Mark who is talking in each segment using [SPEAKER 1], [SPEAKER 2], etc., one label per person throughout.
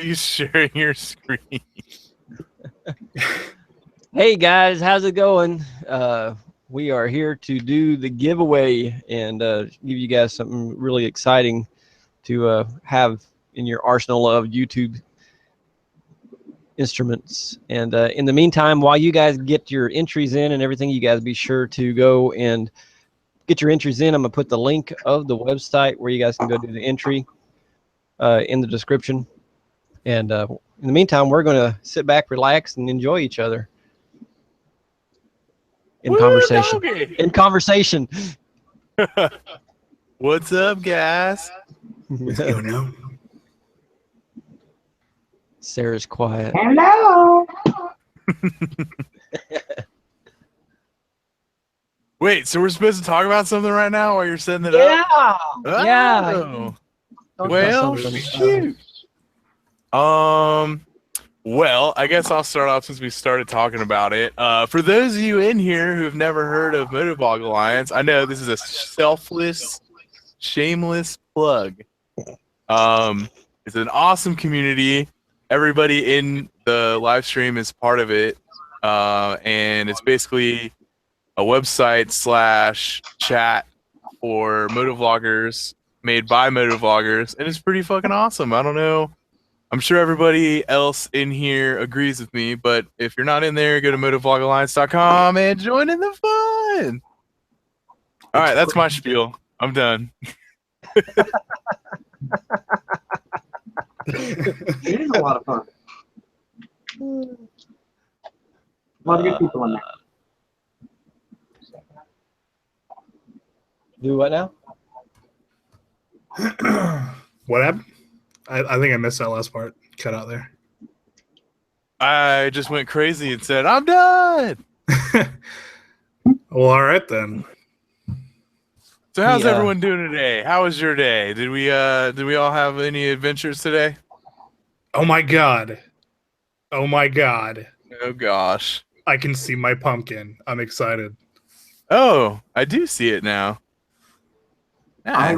[SPEAKER 1] you sharing your screen.
[SPEAKER 2] Hey guys, how's it going? We are here to do the giveaway and give you guys something really exciting to have in your arsenal of YouTube instruments. And in the meantime, while you guys get your entries in and everything, you guys be sure to go and get your entries in. I'm gonna put the link of the website where you guys can go do the entry in the description. And in the meantime, we're gonna sit back, relax, and enjoy each other in conversation.
[SPEAKER 1] Doggy.
[SPEAKER 2] In conversation.
[SPEAKER 1] What's up, guys?
[SPEAKER 3] What's going on?
[SPEAKER 2] Sarah's quiet.
[SPEAKER 4] Hello.
[SPEAKER 1] Wait, so we're supposed to talk about something right now while you're setting it
[SPEAKER 2] Yeah.
[SPEAKER 1] up?
[SPEAKER 2] Yeah.
[SPEAKER 1] Oh.
[SPEAKER 2] Talk about
[SPEAKER 1] Well,
[SPEAKER 2] something.
[SPEAKER 1] shoot. Well, I guess I'll start off since we started talking about it. For those of you in here who've never heard of Motovlog Alliance, I know this is a selfless, shameless plug. It's an awesome community. Everybody in the live stream is part of it, and it's basically a website / chat for motovloggers made by motovloggers, and it's pretty fucking awesome. I don't know. I'm sure everybody else in here agrees with me, but if you're not in there, go to motovlogalliance.com and join in the fun. All right, that's my spiel. I'm done.
[SPEAKER 4] It is a lot of fun. A lot of good people in there.
[SPEAKER 2] Do what now?
[SPEAKER 3] What happened? I think I missed that last part. Cut out there.
[SPEAKER 1] I just went crazy and said, I'm done.
[SPEAKER 3] Well, all right then.
[SPEAKER 1] So how's
[SPEAKER 2] Yeah.
[SPEAKER 1] everyone doing today? How was your day? Did we all have any adventures today?
[SPEAKER 3] Oh my god. Oh my god.
[SPEAKER 1] Oh gosh.
[SPEAKER 3] I can see my pumpkin. I'm excited.
[SPEAKER 1] Oh, I do see it now. Nice.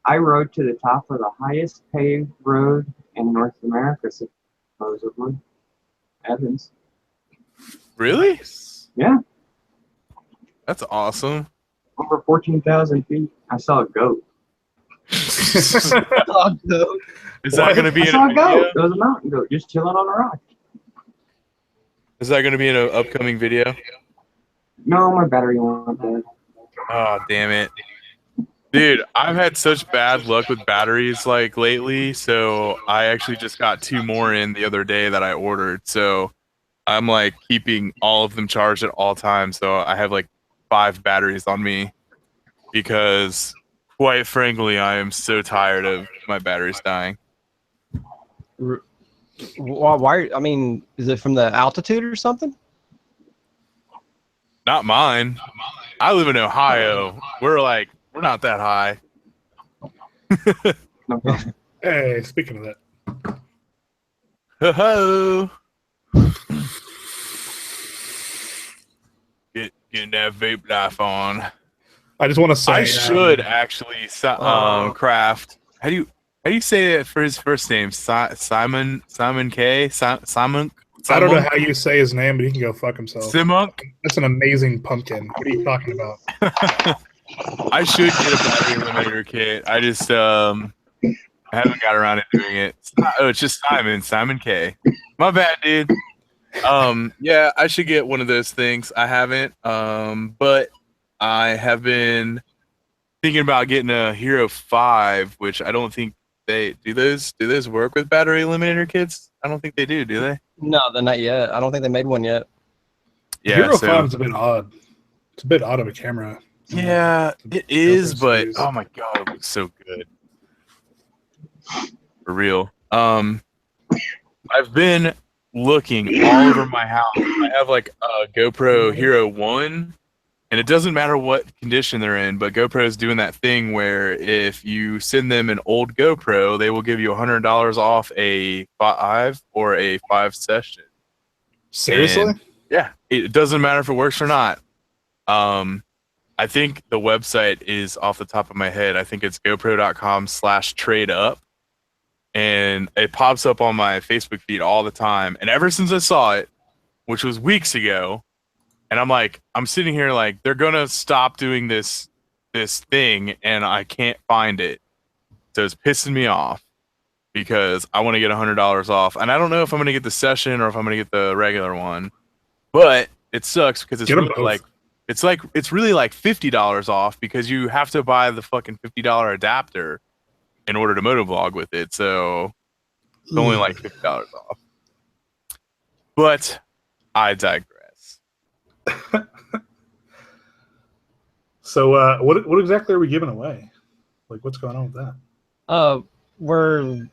[SPEAKER 4] I rode to the top of the highest paved road in North America, supposedly. Evans.
[SPEAKER 1] Really?
[SPEAKER 4] Yeah,
[SPEAKER 1] That's awesome.
[SPEAKER 4] over 14,000 feet. I saw a goat.
[SPEAKER 1] Is that going to be
[SPEAKER 4] I
[SPEAKER 1] in
[SPEAKER 4] saw
[SPEAKER 1] a
[SPEAKER 4] a goat.
[SPEAKER 1] video?
[SPEAKER 4] It was a mountain goat just chilling on a rock.
[SPEAKER 1] Is that going to be in an upcoming video?
[SPEAKER 4] No, my battery went dead.
[SPEAKER 1] Oh, damn it. Dude, I've had such bad luck with batteries like lately, so I actually just got 2 more in the other day that I ordered. So I'm like keeping all of them charged at all times. So I have like 5 batteries on me because, quite frankly, I am so tired of my batteries dying.
[SPEAKER 2] Why? I mean, is it from the altitude or something?
[SPEAKER 1] Not mine. I live in Ohio. We're not that high.
[SPEAKER 4] No problem.
[SPEAKER 3] Hey, speaking of that.
[SPEAKER 1] Ho-ho. Getting that vape life on.
[SPEAKER 3] I just want to say
[SPEAKER 1] I should actually craft. How do you say it for his first name? Simon K. Simon.
[SPEAKER 3] I don't know how you say his name, but he can go fuck himself.
[SPEAKER 1] Simunk.
[SPEAKER 3] That's an amazing pumpkin. What are you talking about?
[SPEAKER 1] I should get a battery limiter kit. I just I haven't got around to doing it. It's just Simon K. My bad, dude. Yeah, I should get one of those things. I haven't, but I have been thinking about getting a Hero 5, which I don't think they do. Those work with battery eliminator kits? I don't think they do they?
[SPEAKER 2] No, they're not yet. I don't think they made one yet.
[SPEAKER 1] Yeah,
[SPEAKER 3] Hero
[SPEAKER 1] so
[SPEAKER 3] 5 is a bit odd. It's a bit odd of a camera.
[SPEAKER 1] yeah, it is, but oh my god, it looks so good. For real. I've been looking all over my house. I have like a GoPro Hero 1, and it doesn't matter what condition they're in, but GoPro is doing that thing where if you send them an old GoPro, they will give you $100 off a 5 or a 5 session.
[SPEAKER 3] Seriously?
[SPEAKER 1] And, yeah, it doesn't matter if it works or not. I think the website is off the top of my head. I think it's gopro.com/trade up. and it pops up on my Facebook feed all the time. And ever since I saw it, which was weeks ago, and I'm sitting here like they're gonna stop doing this thing, and I can't find it, so it's pissing me off because I want to get $100 off, and I don't know if I'm gonna get the session or if I'm gonna get the regular one, but it sucks because it's
[SPEAKER 3] Get 'em
[SPEAKER 1] really
[SPEAKER 3] both.
[SPEAKER 1] it's really like $50 off because you have to buy the fucking $50 adapter in order to motovlog with it, so it's only like $50 off. But I digress.
[SPEAKER 3] So, what exactly are we giving away? Like, what's going on with that?
[SPEAKER 2] We're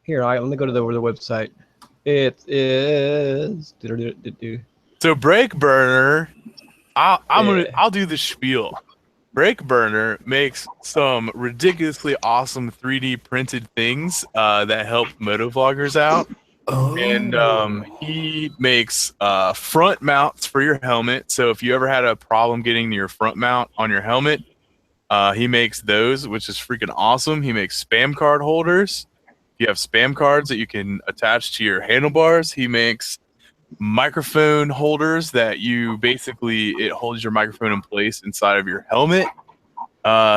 [SPEAKER 2] here. Let me go to the website. It is.
[SPEAKER 1] So Brake Burner, I'll do the spiel. Brake Burner makes some ridiculously awesome 3D printed things that help motovloggers out.
[SPEAKER 3] Oh.
[SPEAKER 1] And he makes front mounts for your helmet. So if you ever had a problem getting your front mount on your helmet, he makes those, which is freaking awesome. He makes spam card holders. You have spam cards that you can attach to your handlebars. He makes microphone holders that it holds your microphone in place inside of your helmet.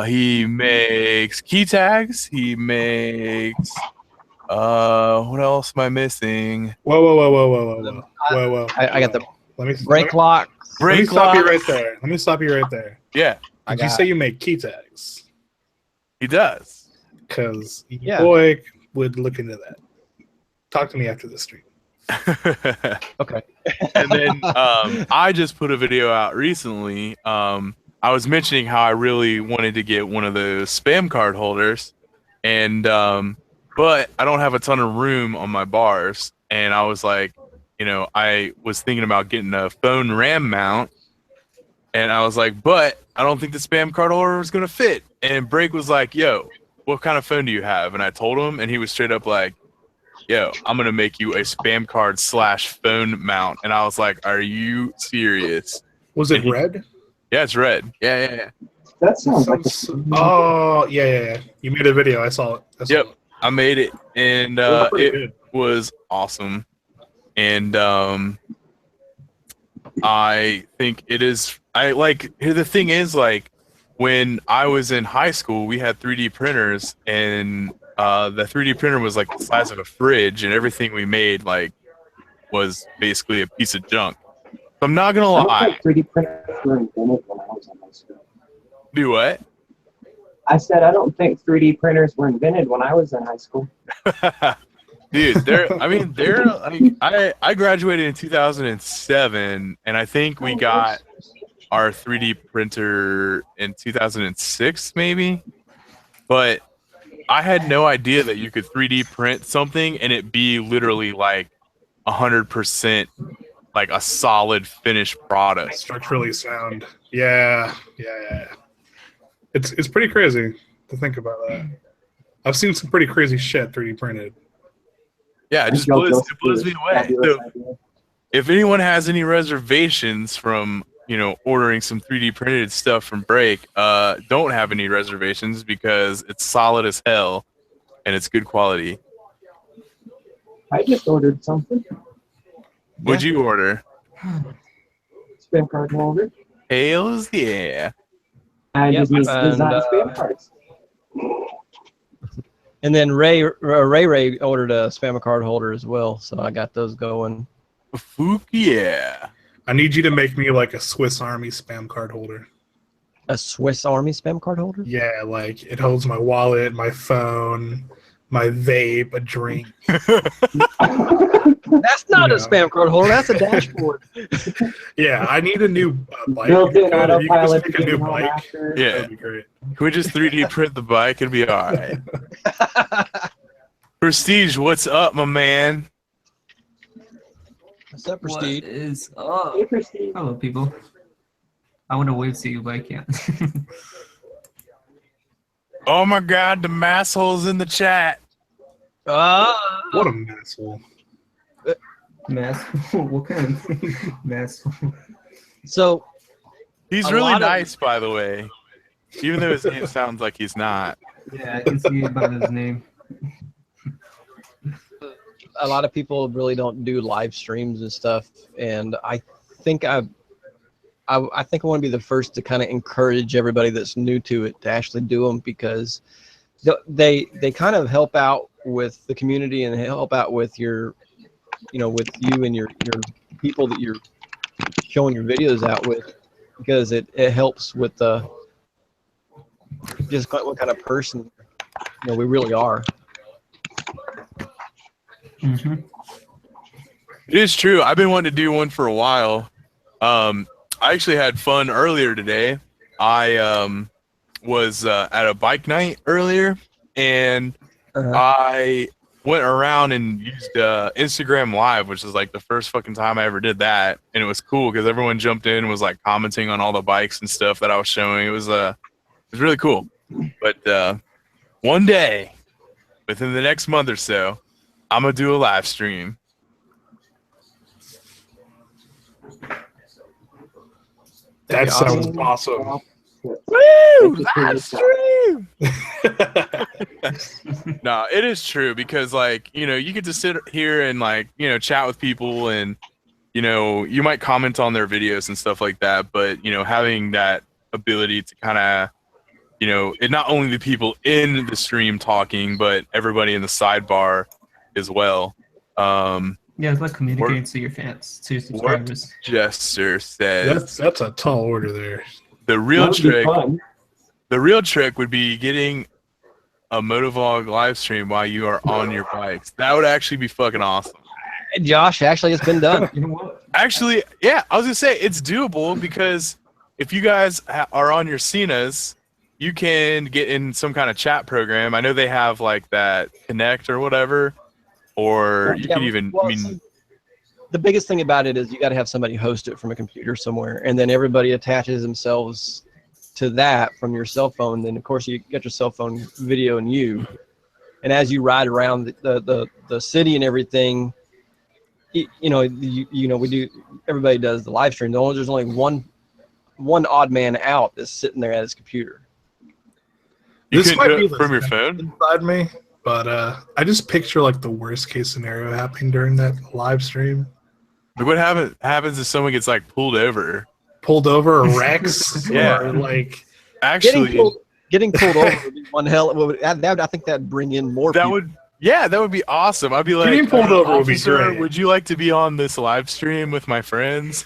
[SPEAKER 1] He makes key tags. He makes what else am I missing?
[SPEAKER 3] Whoa.
[SPEAKER 2] I got the
[SPEAKER 3] Let me
[SPEAKER 2] brake lock.
[SPEAKER 3] Let me
[SPEAKER 1] Brake
[SPEAKER 3] stop you
[SPEAKER 1] lock.
[SPEAKER 3] right there. Let me stop you right there.
[SPEAKER 1] Yeah,
[SPEAKER 3] Did you say you make key tags?
[SPEAKER 1] he does.
[SPEAKER 3] Because
[SPEAKER 2] Yeah.
[SPEAKER 3] boy would look into that. Talk to me after the stream.
[SPEAKER 2] Okay.
[SPEAKER 1] And then I just put a video out recently. I was mentioning how I really wanted to get one of those spam card holders, and but I don't have a ton of room on my bars. And I was like, I was thinking about getting a phone RAM mount, and I was like, but I don't think the spam card holder is gonna fit. And Brake was like, yo, what kind of phone do you have? And I told him, and he was straight up like, yo, I'm gonna make you a spam card / phone mount. And I was like, are you serious?
[SPEAKER 3] Was it red?
[SPEAKER 1] Yeah, it's red. Yeah.
[SPEAKER 4] That sounds like
[SPEAKER 3] Oh, yeah. You made a video. I saw it.
[SPEAKER 1] Yep. I made it, and
[SPEAKER 3] It was pretty
[SPEAKER 1] it
[SPEAKER 3] good.
[SPEAKER 1] was awesome. And I think it is. The thing is, like, when I was in high school, we had 3D printers, and the 3D printer was like the size of a fridge, and everything we made was basically a piece of junk. So I'm not gonna
[SPEAKER 4] I don't
[SPEAKER 1] lie.
[SPEAKER 4] think 3D printers were invented when I was in high school.
[SPEAKER 1] Do what?
[SPEAKER 4] I said I don't think 3D printers were invented when I was in high school.
[SPEAKER 1] Dude, I graduated in 2007, and I think we got our 3D printer in 2006, maybe. But I had no idea that you could 3D print something and it be literally like 100% like a solid finished product.
[SPEAKER 3] Structurally sound. Yeah. It's pretty crazy to think about that. I've seen some pretty crazy shit 3D printed.
[SPEAKER 1] Yeah, it just blows me away. So if anyone has any reservations from ordering some 3D printed stuff from Brake, don't have any reservations because it's solid as hell and it's good quality.
[SPEAKER 4] I just ordered something.
[SPEAKER 1] What'd you order?
[SPEAKER 4] Spam card holder.
[SPEAKER 1] Hells yeah.
[SPEAKER 4] I just need to
[SPEAKER 2] and,
[SPEAKER 4] design spam cards.
[SPEAKER 2] And then Ray ordered a spam card holder as well, so I got those going.
[SPEAKER 1] Fuck yeah.
[SPEAKER 3] I need you to make me like a Swiss Army spam card holder.
[SPEAKER 2] A Swiss Army spam card holder?
[SPEAKER 3] Yeah, like it holds my wallet, my phone, my vape, a drink.
[SPEAKER 2] That's not
[SPEAKER 3] No.
[SPEAKER 2] a spam card holder. That's a dashboard.
[SPEAKER 3] Yeah, I need a new bike.
[SPEAKER 4] Built-in
[SPEAKER 3] If you could
[SPEAKER 4] autopilot
[SPEAKER 3] just
[SPEAKER 4] to
[SPEAKER 3] make a
[SPEAKER 4] get
[SPEAKER 3] new
[SPEAKER 4] home
[SPEAKER 3] bike,
[SPEAKER 4] after.
[SPEAKER 1] Yeah.
[SPEAKER 3] that'd be great.
[SPEAKER 1] Can we just 3D print the bike and be alright? Prestige, what's up, my man?
[SPEAKER 2] What's up,
[SPEAKER 5] What
[SPEAKER 2] Prestige?
[SPEAKER 5] is up?
[SPEAKER 4] Hey, Christine.
[SPEAKER 5] Hello, people. I want to wave to you, but I can't.
[SPEAKER 1] Oh my god, the massholes in the chat.
[SPEAKER 3] What a asshole.
[SPEAKER 5] Mass. What kind of mass?
[SPEAKER 2] So
[SPEAKER 1] He's
[SPEAKER 2] A
[SPEAKER 1] really
[SPEAKER 2] lot of-
[SPEAKER 1] nice, by the way. Even though his name sounds like he's not.
[SPEAKER 5] Yeah, I can see it by his name.
[SPEAKER 2] A lot of people really don't do live streams and stuff, and I think I think I want to be the first to kind of encourage everybody that's new to it to actually do them, because they kind of help out with the community and help out with your, with you and your people that you're showing your videos out with, because it helps with the just what kind of person we really are.
[SPEAKER 5] Mm-hmm.
[SPEAKER 1] It is true. I've been wanting to do one for a while. I actually had fun earlier today. I was at a bike night earlier, and I went around and used Instagram Live, which is like the first fucking time I ever did that, and it was cool because everyone jumped in and was like commenting on all the bikes and stuff that I was showing. It was really cool. But one day, within the next month or so, I'm gonna do a live stream.
[SPEAKER 3] That sounds awesome.
[SPEAKER 1] Woo! Live stream! No, it is true because, like, you get to sit here and, like, chat with people and, you might comment on their videos and stuff like that. But, having that ability to kind of, it not only the people in the stream talking, but everybody in the sidebar as well.
[SPEAKER 5] Yeah, it's like communicating to your fans, to your subscribers.
[SPEAKER 1] What Jester says.
[SPEAKER 3] That's a tall order there.
[SPEAKER 1] The real
[SPEAKER 4] That would be
[SPEAKER 1] trick.
[SPEAKER 4] fun.
[SPEAKER 1] The real trick would be getting a Motovlog live stream while you are on your bikes. That would actually be fucking awesome.
[SPEAKER 2] Hey, Josh, actually, it's been done.
[SPEAKER 5] You know what?
[SPEAKER 1] Actually, yeah, I was gonna say it's doable because if you guys are on your Cenas, you can get in some kind of chat program. I know they have like that Connect or whatever, or you can even.
[SPEAKER 2] Well, the biggest thing about it is you got to have somebody host it from a computer somewhere, and then everybody attaches themselves to that from your cell phone. Then of course you get your cell phone video and you, and as you ride around the city and everything, we do. Everybody does the live stream. There's only one odd man out that's sitting there at his computer.
[SPEAKER 1] You
[SPEAKER 3] This
[SPEAKER 1] can
[SPEAKER 3] might
[SPEAKER 1] do
[SPEAKER 3] be
[SPEAKER 1] it from your phone.
[SPEAKER 3] inside me, but I just picture like the worst case scenario happening during that live stream.
[SPEAKER 1] Like, what happens if someone gets like pulled over?
[SPEAKER 3] Pulled over or wrecks,
[SPEAKER 1] Yeah.
[SPEAKER 3] or like
[SPEAKER 1] Actually,
[SPEAKER 2] Getting pulled over would be one hell. I think that'd bring in more.
[SPEAKER 1] that
[SPEAKER 2] people.
[SPEAKER 1] would be awesome. I'd be like,
[SPEAKER 3] Getting pulled over would be
[SPEAKER 1] "Officer,
[SPEAKER 3] great."
[SPEAKER 1] Would you like to be on this live stream with my friends?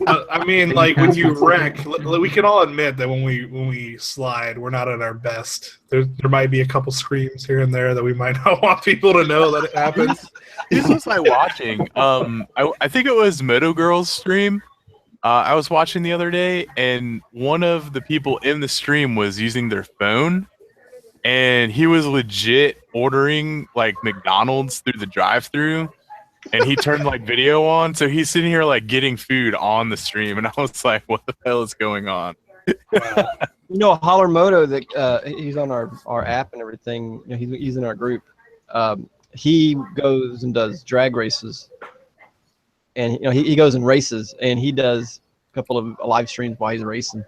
[SPEAKER 3] I mean, like when you wreck, we can all admit that when we slide, we're not at our best. There might be a couple screams here and there that we might not want people to know that it happens.
[SPEAKER 1] This was I watching. I think it was Moto Girl's stream. I was watching the other day, and one of the people in the stream was using their phone, and he was legit ordering like McDonald's through the drive-through, and he turned like video on, so he's sitting here like getting food on the stream, and I was like, "What the hell is going on?"
[SPEAKER 2] Holler Moto, that he's on our app and everything. He's in our group. He goes and does drag races, and he goes and races, and he does a couple of live streams while he's racing.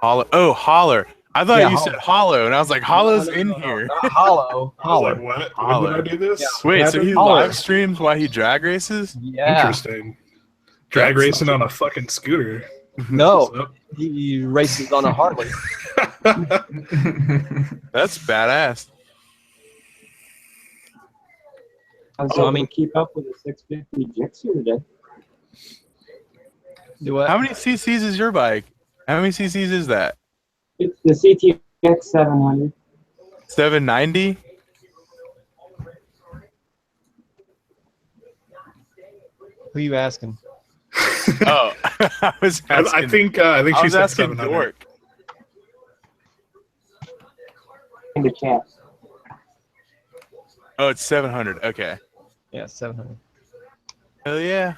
[SPEAKER 1] Holler. I thought
[SPEAKER 2] Yeah,
[SPEAKER 1] you
[SPEAKER 2] Hollow.
[SPEAKER 1] said Hollow, and I was like, Hollow's in here.
[SPEAKER 2] Not Hollow.
[SPEAKER 3] I was like, what? When
[SPEAKER 1] Holler.
[SPEAKER 3] did I do this?
[SPEAKER 2] Yeah.
[SPEAKER 1] Wait,
[SPEAKER 3] What
[SPEAKER 1] so he
[SPEAKER 3] happened?
[SPEAKER 1] live streams while he drag races?
[SPEAKER 2] Yeah.
[SPEAKER 3] Interesting. Drag
[SPEAKER 1] That's
[SPEAKER 3] racing on a fucking scooter.
[SPEAKER 2] No, he races on a Harley.
[SPEAKER 1] That's badass.
[SPEAKER 4] I was
[SPEAKER 2] So, I
[SPEAKER 4] able
[SPEAKER 2] mean-
[SPEAKER 4] to keep up with the 650 Jitsu today.
[SPEAKER 2] Do what?
[SPEAKER 1] How many cc's is your bike? How many cc's is that?
[SPEAKER 4] It's the CTX 700.
[SPEAKER 1] 790?
[SPEAKER 2] Who you asking?
[SPEAKER 1] Oh, I was asking.
[SPEAKER 3] I think
[SPEAKER 1] I
[SPEAKER 3] she
[SPEAKER 1] was
[SPEAKER 3] said
[SPEAKER 1] asking
[SPEAKER 3] 700.
[SPEAKER 1] Dork.
[SPEAKER 4] In the chat.
[SPEAKER 1] Oh, it's 700. Okay.
[SPEAKER 2] Yeah, 700.
[SPEAKER 1] Hell yeah.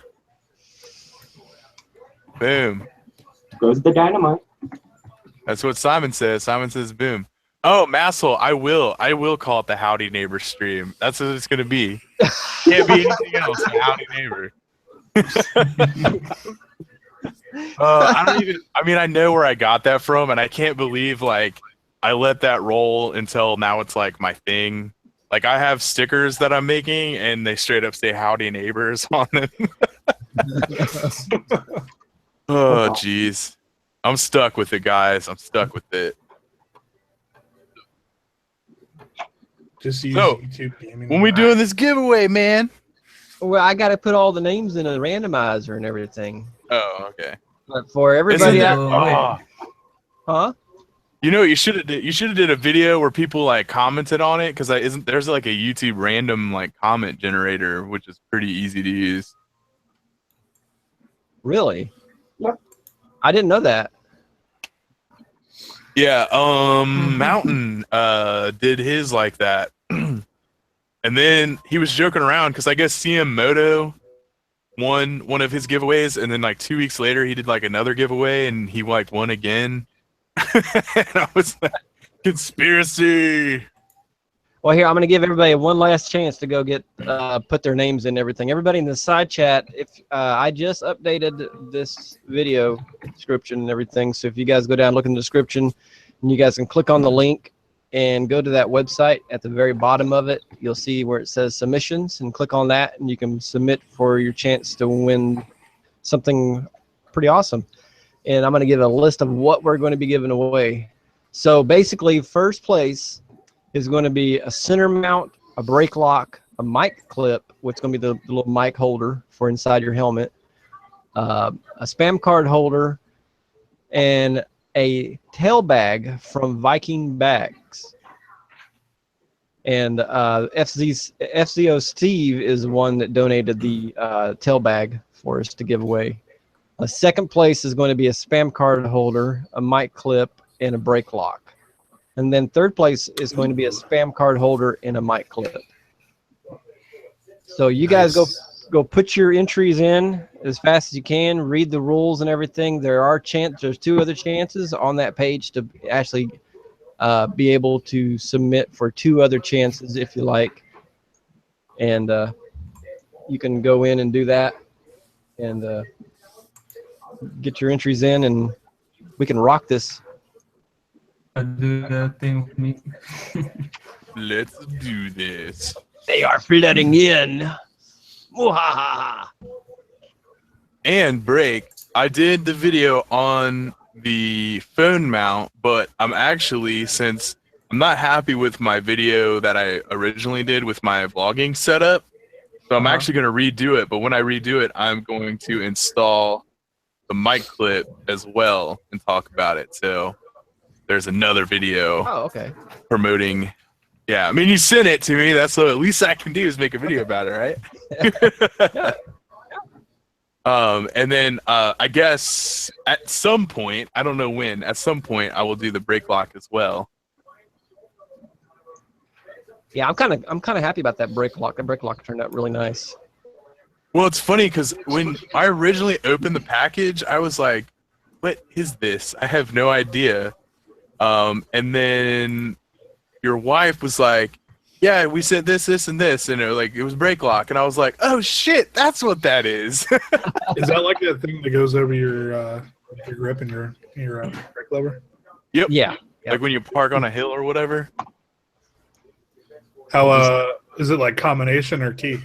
[SPEAKER 1] Boom.
[SPEAKER 4] Goes the dynamite.
[SPEAKER 1] That's what Simon says. Simon says boom. Oh, Massel, I will call it the Howdy Neighbor stream. That's what it's gonna be. Can't be anything else. The Howdy Neighbor. I don't even. I mean, I know where I got that from, and I can't believe like I let that roll until now. It's like my thing. Like I have stickers that I'm making, and they straight up say "Howdy Neighbors" on them. Oh, jeez. I'm stuck with it, guys. I'm stuck with it.
[SPEAKER 3] Just use
[SPEAKER 1] So,
[SPEAKER 3] YouTube gaming.
[SPEAKER 1] When we doing this giveaway, man?
[SPEAKER 2] Well, I got to put all the names in a randomizer and everything.
[SPEAKER 1] Oh, okay.
[SPEAKER 2] But for everybody
[SPEAKER 1] Isn't
[SPEAKER 2] out,
[SPEAKER 1] it- oh.
[SPEAKER 2] huh?
[SPEAKER 1] You know what you should have did? You should have did a video where people like commented on it because there's like a YouTube random like comment generator, which is pretty easy to use.
[SPEAKER 2] Really?
[SPEAKER 4] Yep.
[SPEAKER 2] I didn't know that.
[SPEAKER 1] Yeah, Mountain did his like that. And then he was joking around because I guess CM Moto won one of his giveaways, and then like 2 weeks later he did like another giveaway and he like won again. And I was like, conspiracy.
[SPEAKER 2] Well, here I'm going to give everybody one last chance to go get put their names in everything. Everybody in the side chat, if I just updated this video description and everything, so if you guys go down, look in the description, and you guys can click on the link and go to that website. At the very bottom of it, you'll see where it says submissions, and click on that, and you can submit for your chance to win something pretty awesome. And I'm going to give a list of what we're going to be giving away. So basically, first place is going to be a center mount, a brake lock, a mic clip, which is going to be the little mic holder for inside your helmet, a spam card holder, and a tail bag from Viking Bags. And FZO Steve is the one that donated the tail bag for us to give away. Second place is going to be a spam card holder, a mic clip, and a brake lock. And then third place is going to be a spam card holder and a mic clip. So you guys go put your entries in as fast as you can. Read the rules and everything. There's 2 other chances on that page to actually be able to submit for 2 other chances if you like. And you can go in and do that and get your entries in, and we can rock this.
[SPEAKER 5] Do that thing with me.
[SPEAKER 1] Let's do this.
[SPEAKER 2] They are flooding in. Mwahaha.
[SPEAKER 1] And break. I did the video on the phone mount, but I'm actually, since I'm not happy with my video that I originally did with my vlogging setup, so I'm actually going to redo it. But when I redo it, I'm going to install the mic clip as well and talk about it. So there's another video
[SPEAKER 2] Oh, okay.
[SPEAKER 1] promoting. Yeah, I mean, you sent it to me. That's what at least I can do is make a video about it, right? And then I guess at some point, I don't know when, at some point I will do the brake lock as well.
[SPEAKER 2] Yeah, I'm kind of happy about that brake lock. That brake lock turned out really nice.
[SPEAKER 1] Well, it's funny because when I originally opened the package, I was like, what is this? I have no idea. And then your wife was like, yeah, we said this, this, and this, and it was brake lock, and I was like, oh shit, that's what that is.
[SPEAKER 3] Is that like that thing that goes over your grip and your brake lever?
[SPEAKER 1] Yep.
[SPEAKER 2] Yeah.
[SPEAKER 1] Like when you park on a hill or whatever.
[SPEAKER 3] How is it like combination or key?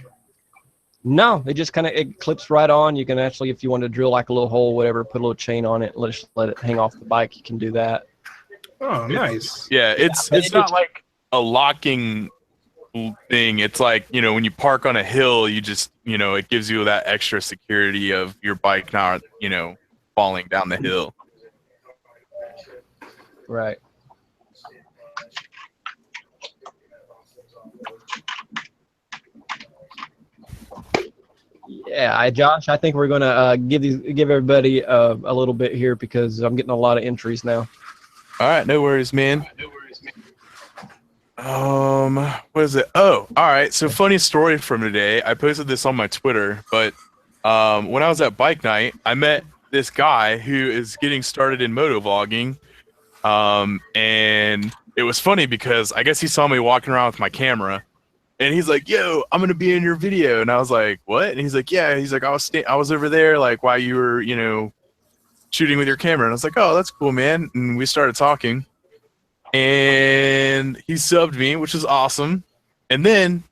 [SPEAKER 2] No, it just it clips right on. You can actually, if you want to drill like a little hole, whatever, put a little chain on it, let it hang off the bike. You can do that.
[SPEAKER 3] Oh, nice.
[SPEAKER 1] Yeah, it's not like a locking thing. It's like, when you park on a hill, you just, it gives you that extra security of your bike not, falling down the hill.
[SPEAKER 2] Right. Yeah, Josh, I think we're gonna give everybody a little bit here because I'm getting a lot of entries now.
[SPEAKER 1] All right, no worries, man. What is it? Oh, all right. So funny story from today. I posted this on my Twitter, but when I was at bike night, I met this guy who is getting started in motovlogging. And it was funny because I guess he saw me walking around with my camera, and he's like, yo, I'm going to be in your video. And I was like, what? And he's like, yeah. He's like, I was over there, like, while you were, shooting with your camera. And I was like, oh, that's cool, man. And we started talking. And he subbed me, which was awesome. And then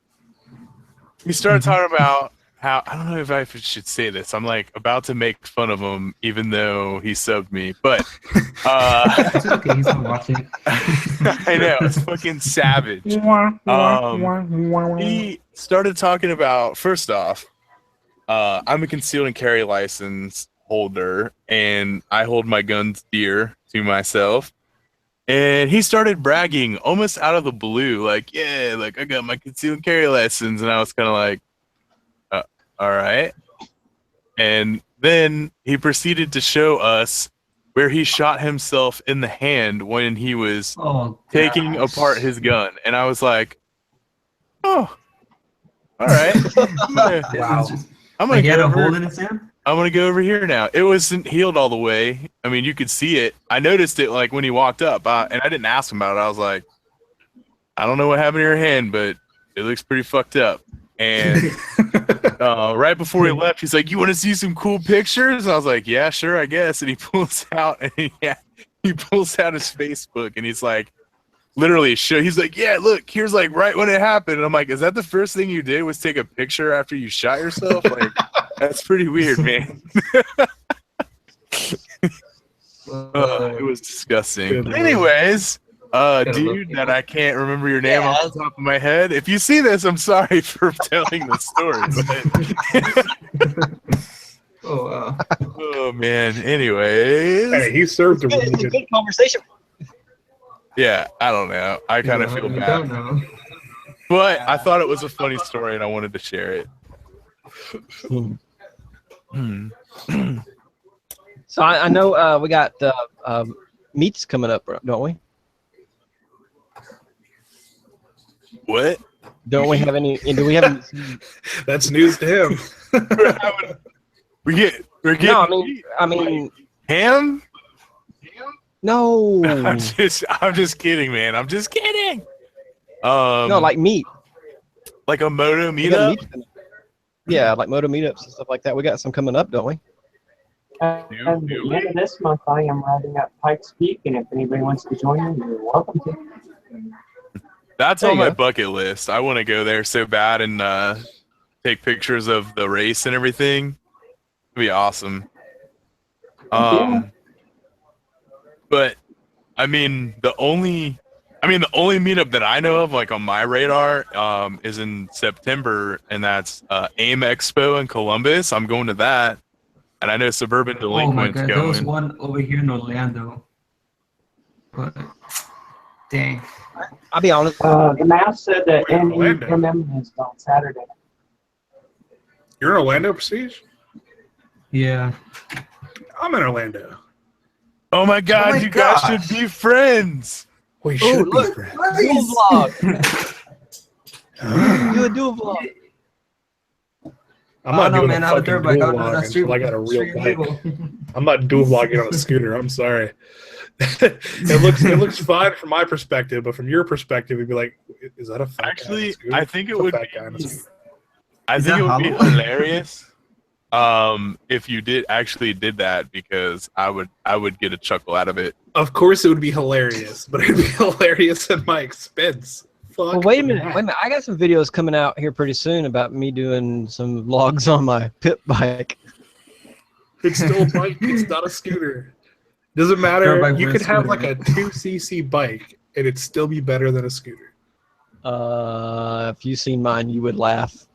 [SPEAKER 1] he started talking about how, I don't know if I should say this. I'm like about to make fun of him, even though he subbed me. But
[SPEAKER 5] It's okay. He's not watching.
[SPEAKER 1] I know, it's fucking savage. He started talking about, first off, I'm a concealed and carry license holder, and I hold my guns dear to myself. And he started bragging almost out of the blue, like, yeah, like I got my concealed and carry license. And I was kind of like, all right. And then he proceeded to show us where he shot himself in the hand when he was taking apart his gun. And I was like, oh, all right.
[SPEAKER 3] Wow.
[SPEAKER 1] I'm
[SPEAKER 5] Like, he had
[SPEAKER 1] gonna
[SPEAKER 5] a
[SPEAKER 1] go
[SPEAKER 5] hole
[SPEAKER 1] over,
[SPEAKER 5] in his hand?
[SPEAKER 1] I'm gonna go over here now. It wasn't healed all the way. I mean, you could see it. I noticed it like when he walked up, and I didn't ask him about it. I was like, I don't know what happened to your hand, but it looks pretty fucked up. And right before he left, he's like, you want to see some cool pictures? And I was like, yeah, sure, I guess. And he pulls out he pulls out his Facebook, and he's like, literally he's like, yeah, look, here's like right when it happened. And I'm like, is that the first thing you did was take a picture after you shot yourself? Like, that's pretty weird, man. It was disgusting. But anyways, dude that I can't remember your name off the top of my head. If you see this, I'm sorry for telling the story. But oh man. Anyways,
[SPEAKER 3] Hey, he served a
[SPEAKER 2] Good,
[SPEAKER 3] really
[SPEAKER 2] it's a
[SPEAKER 3] good.
[SPEAKER 2] good conversation.
[SPEAKER 1] yeah, I don't know. I kind of feel bad, but I thought it was a funny story and I wanted to share it.
[SPEAKER 2] So I know we got meets coming up, don't we?
[SPEAKER 1] What?
[SPEAKER 2] Don't we have any? Do we have? Any,
[SPEAKER 3] That's news to him.
[SPEAKER 1] We're getting.
[SPEAKER 2] no, I mean,
[SPEAKER 1] ham.
[SPEAKER 2] no,
[SPEAKER 1] I'm just kidding, man. I'm just kidding.
[SPEAKER 2] no, like meet.
[SPEAKER 1] like a moto
[SPEAKER 2] We got
[SPEAKER 1] meetup.
[SPEAKER 2] meets coming up. Yeah, like moto meetups and stuff like that. We got some coming up, don't we?
[SPEAKER 4] At the end of this month, I am riding up Pikes Peak, and if anybody wants to join me, you're welcome to.
[SPEAKER 1] That's
[SPEAKER 2] There
[SPEAKER 1] on
[SPEAKER 2] you
[SPEAKER 1] my
[SPEAKER 2] go.
[SPEAKER 1] bucket list. I want to go there so bad and take pictures of the race and everything. It'd be awesome. But I mean, the only meetup that I know of, like on my radar, is in September, and that's AIM Expo in Columbus. I'm going to that, and I know Suburban
[SPEAKER 5] Oh my
[SPEAKER 1] Delinquent's
[SPEAKER 5] god, there was
[SPEAKER 1] going.
[SPEAKER 5] one over here in Orlando. But dang.
[SPEAKER 2] I'll be honest.
[SPEAKER 4] The math said that
[SPEAKER 3] Wait, Orlando?
[SPEAKER 4] NEMM is on Saturday.
[SPEAKER 3] You're in Orlando, Prestige?
[SPEAKER 5] Yeah.
[SPEAKER 3] I'm in Orlando.
[SPEAKER 1] Oh my God,
[SPEAKER 5] my
[SPEAKER 1] you guys
[SPEAKER 5] gosh.
[SPEAKER 1] should be friends.
[SPEAKER 3] We
[SPEAKER 2] Oh,
[SPEAKER 3] should be
[SPEAKER 2] look,
[SPEAKER 3] friends.
[SPEAKER 2] dual vlog. Do a dual vlog.
[SPEAKER 3] I'm not
[SPEAKER 5] no,
[SPEAKER 3] doing
[SPEAKER 5] man,
[SPEAKER 3] a
[SPEAKER 5] I have a
[SPEAKER 3] fucking
[SPEAKER 5] dirt bike.
[SPEAKER 3] dual
[SPEAKER 5] I'll do
[SPEAKER 3] vlog
[SPEAKER 5] that
[SPEAKER 3] until I got a real
[SPEAKER 5] street
[SPEAKER 3] bike.
[SPEAKER 5] legal.
[SPEAKER 3] I'm not dual vlogging on a scooter. I'm sorry. it looks fine from my perspective, but from your perspective, it'd be like, is that a fat guy on a
[SPEAKER 1] Actually,
[SPEAKER 3] scooter?
[SPEAKER 1] I think it
[SPEAKER 3] It's a
[SPEAKER 1] would
[SPEAKER 3] fat
[SPEAKER 1] be.
[SPEAKER 3] guy on a scooter.
[SPEAKER 1] I
[SPEAKER 5] Is
[SPEAKER 1] think
[SPEAKER 5] that
[SPEAKER 1] it would be
[SPEAKER 5] hollow?
[SPEAKER 1] hilarious if you did that, because I would get a chuckle out of it.
[SPEAKER 3] Of course, it would be hilarious, but it'd be hilarious at my expense. Fuck
[SPEAKER 2] Well, wait a minute.
[SPEAKER 3] that.
[SPEAKER 2] Wait a minute. I got some videos coming out here pretty soon about me doing some vlogs on my pit bike.
[SPEAKER 3] It's still a bike. It's not a scooter. Doesn't
[SPEAKER 5] Dirt
[SPEAKER 3] matter.
[SPEAKER 5] bike
[SPEAKER 3] You
[SPEAKER 5] with
[SPEAKER 3] could have
[SPEAKER 5] scooter.
[SPEAKER 3] like a 2cc bike, and it'd still be better than a scooter.
[SPEAKER 2] If you seen mine, you would laugh.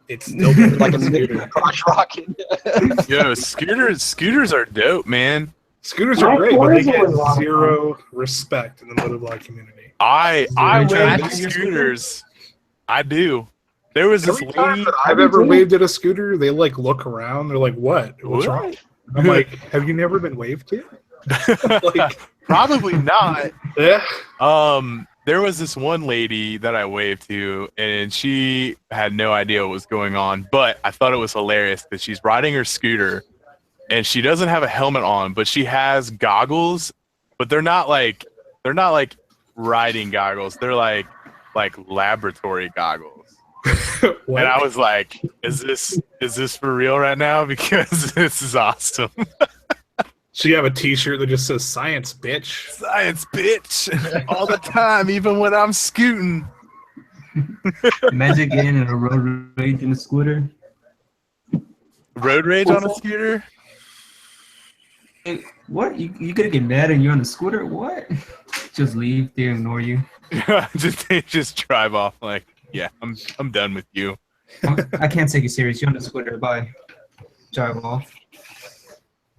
[SPEAKER 3] It's still better
[SPEAKER 2] Like
[SPEAKER 3] than
[SPEAKER 2] a
[SPEAKER 3] a
[SPEAKER 2] mini
[SPEAKER 3] scooter.
[SPEAKER 2] crotch rocket.
[SPEAKER 1] Yo, scooters are dope, man.
[SPEAKER 3] Scooters are
[SPEAKER 4] My
[SPEAKER 3] great, but they
[SPEAKER 4] Forza
[SPEAKER 3] get
[SPEAKER 4] was a lot of fun.
[SPEAKER 3] zero respect in the motovlog community.
[SPEAKER 1] I
[SPEAKER 5] you tried
[SPEAKER 1] wave
[SPEAKER 5] to use
[SPEAKER 1] scooters. I do. There was this
[SPEAKER 3] Every time
[SPEAKER 1] lady.
[SPEAKER 3] that I've ever waved at a scooter, they like look around. They're like, "What? What's
[SPEAKER 1] What?
[SPEAKER 3] wrong?" I'm like, "Have you never been waved to?" Like,
[SPEAKER 1] Probably not.
[SPEAKER 3] yeah.
[SPEAKER 1] There was this one lady that I waved to, and she had no idea what was going on. But I thought it was hilarious because she's riding her scooter, and she doesn't have a helmet on, but she has goggles. But they're not like riding goggles. They're like laboratory goggles.
[SPEAKER 3] What?
[SPEAKER 1] And I was like, "Is this for real right now? Because this is awesome."
[SPEAKER 3] So you have a T-shirt that just says "Science, bitch."
[SPEAKER 1] Science, bitch, all the time, even when I'm scooting.
[SPEAKER 5] Imagine getting in a road rage in a scooter.
[SPEAKER 1] Road rage on a scooter?
[SPEAKER 5] Hey, what? You gonna get mad and you're on a scooter? What? Just leave. They ignore you.
[SPEAKER 1] They just drive off like, yeah, I'm done with you.
[SPEAKER 5] I can't take you serious. You're on a scooter. Bye. Drive off.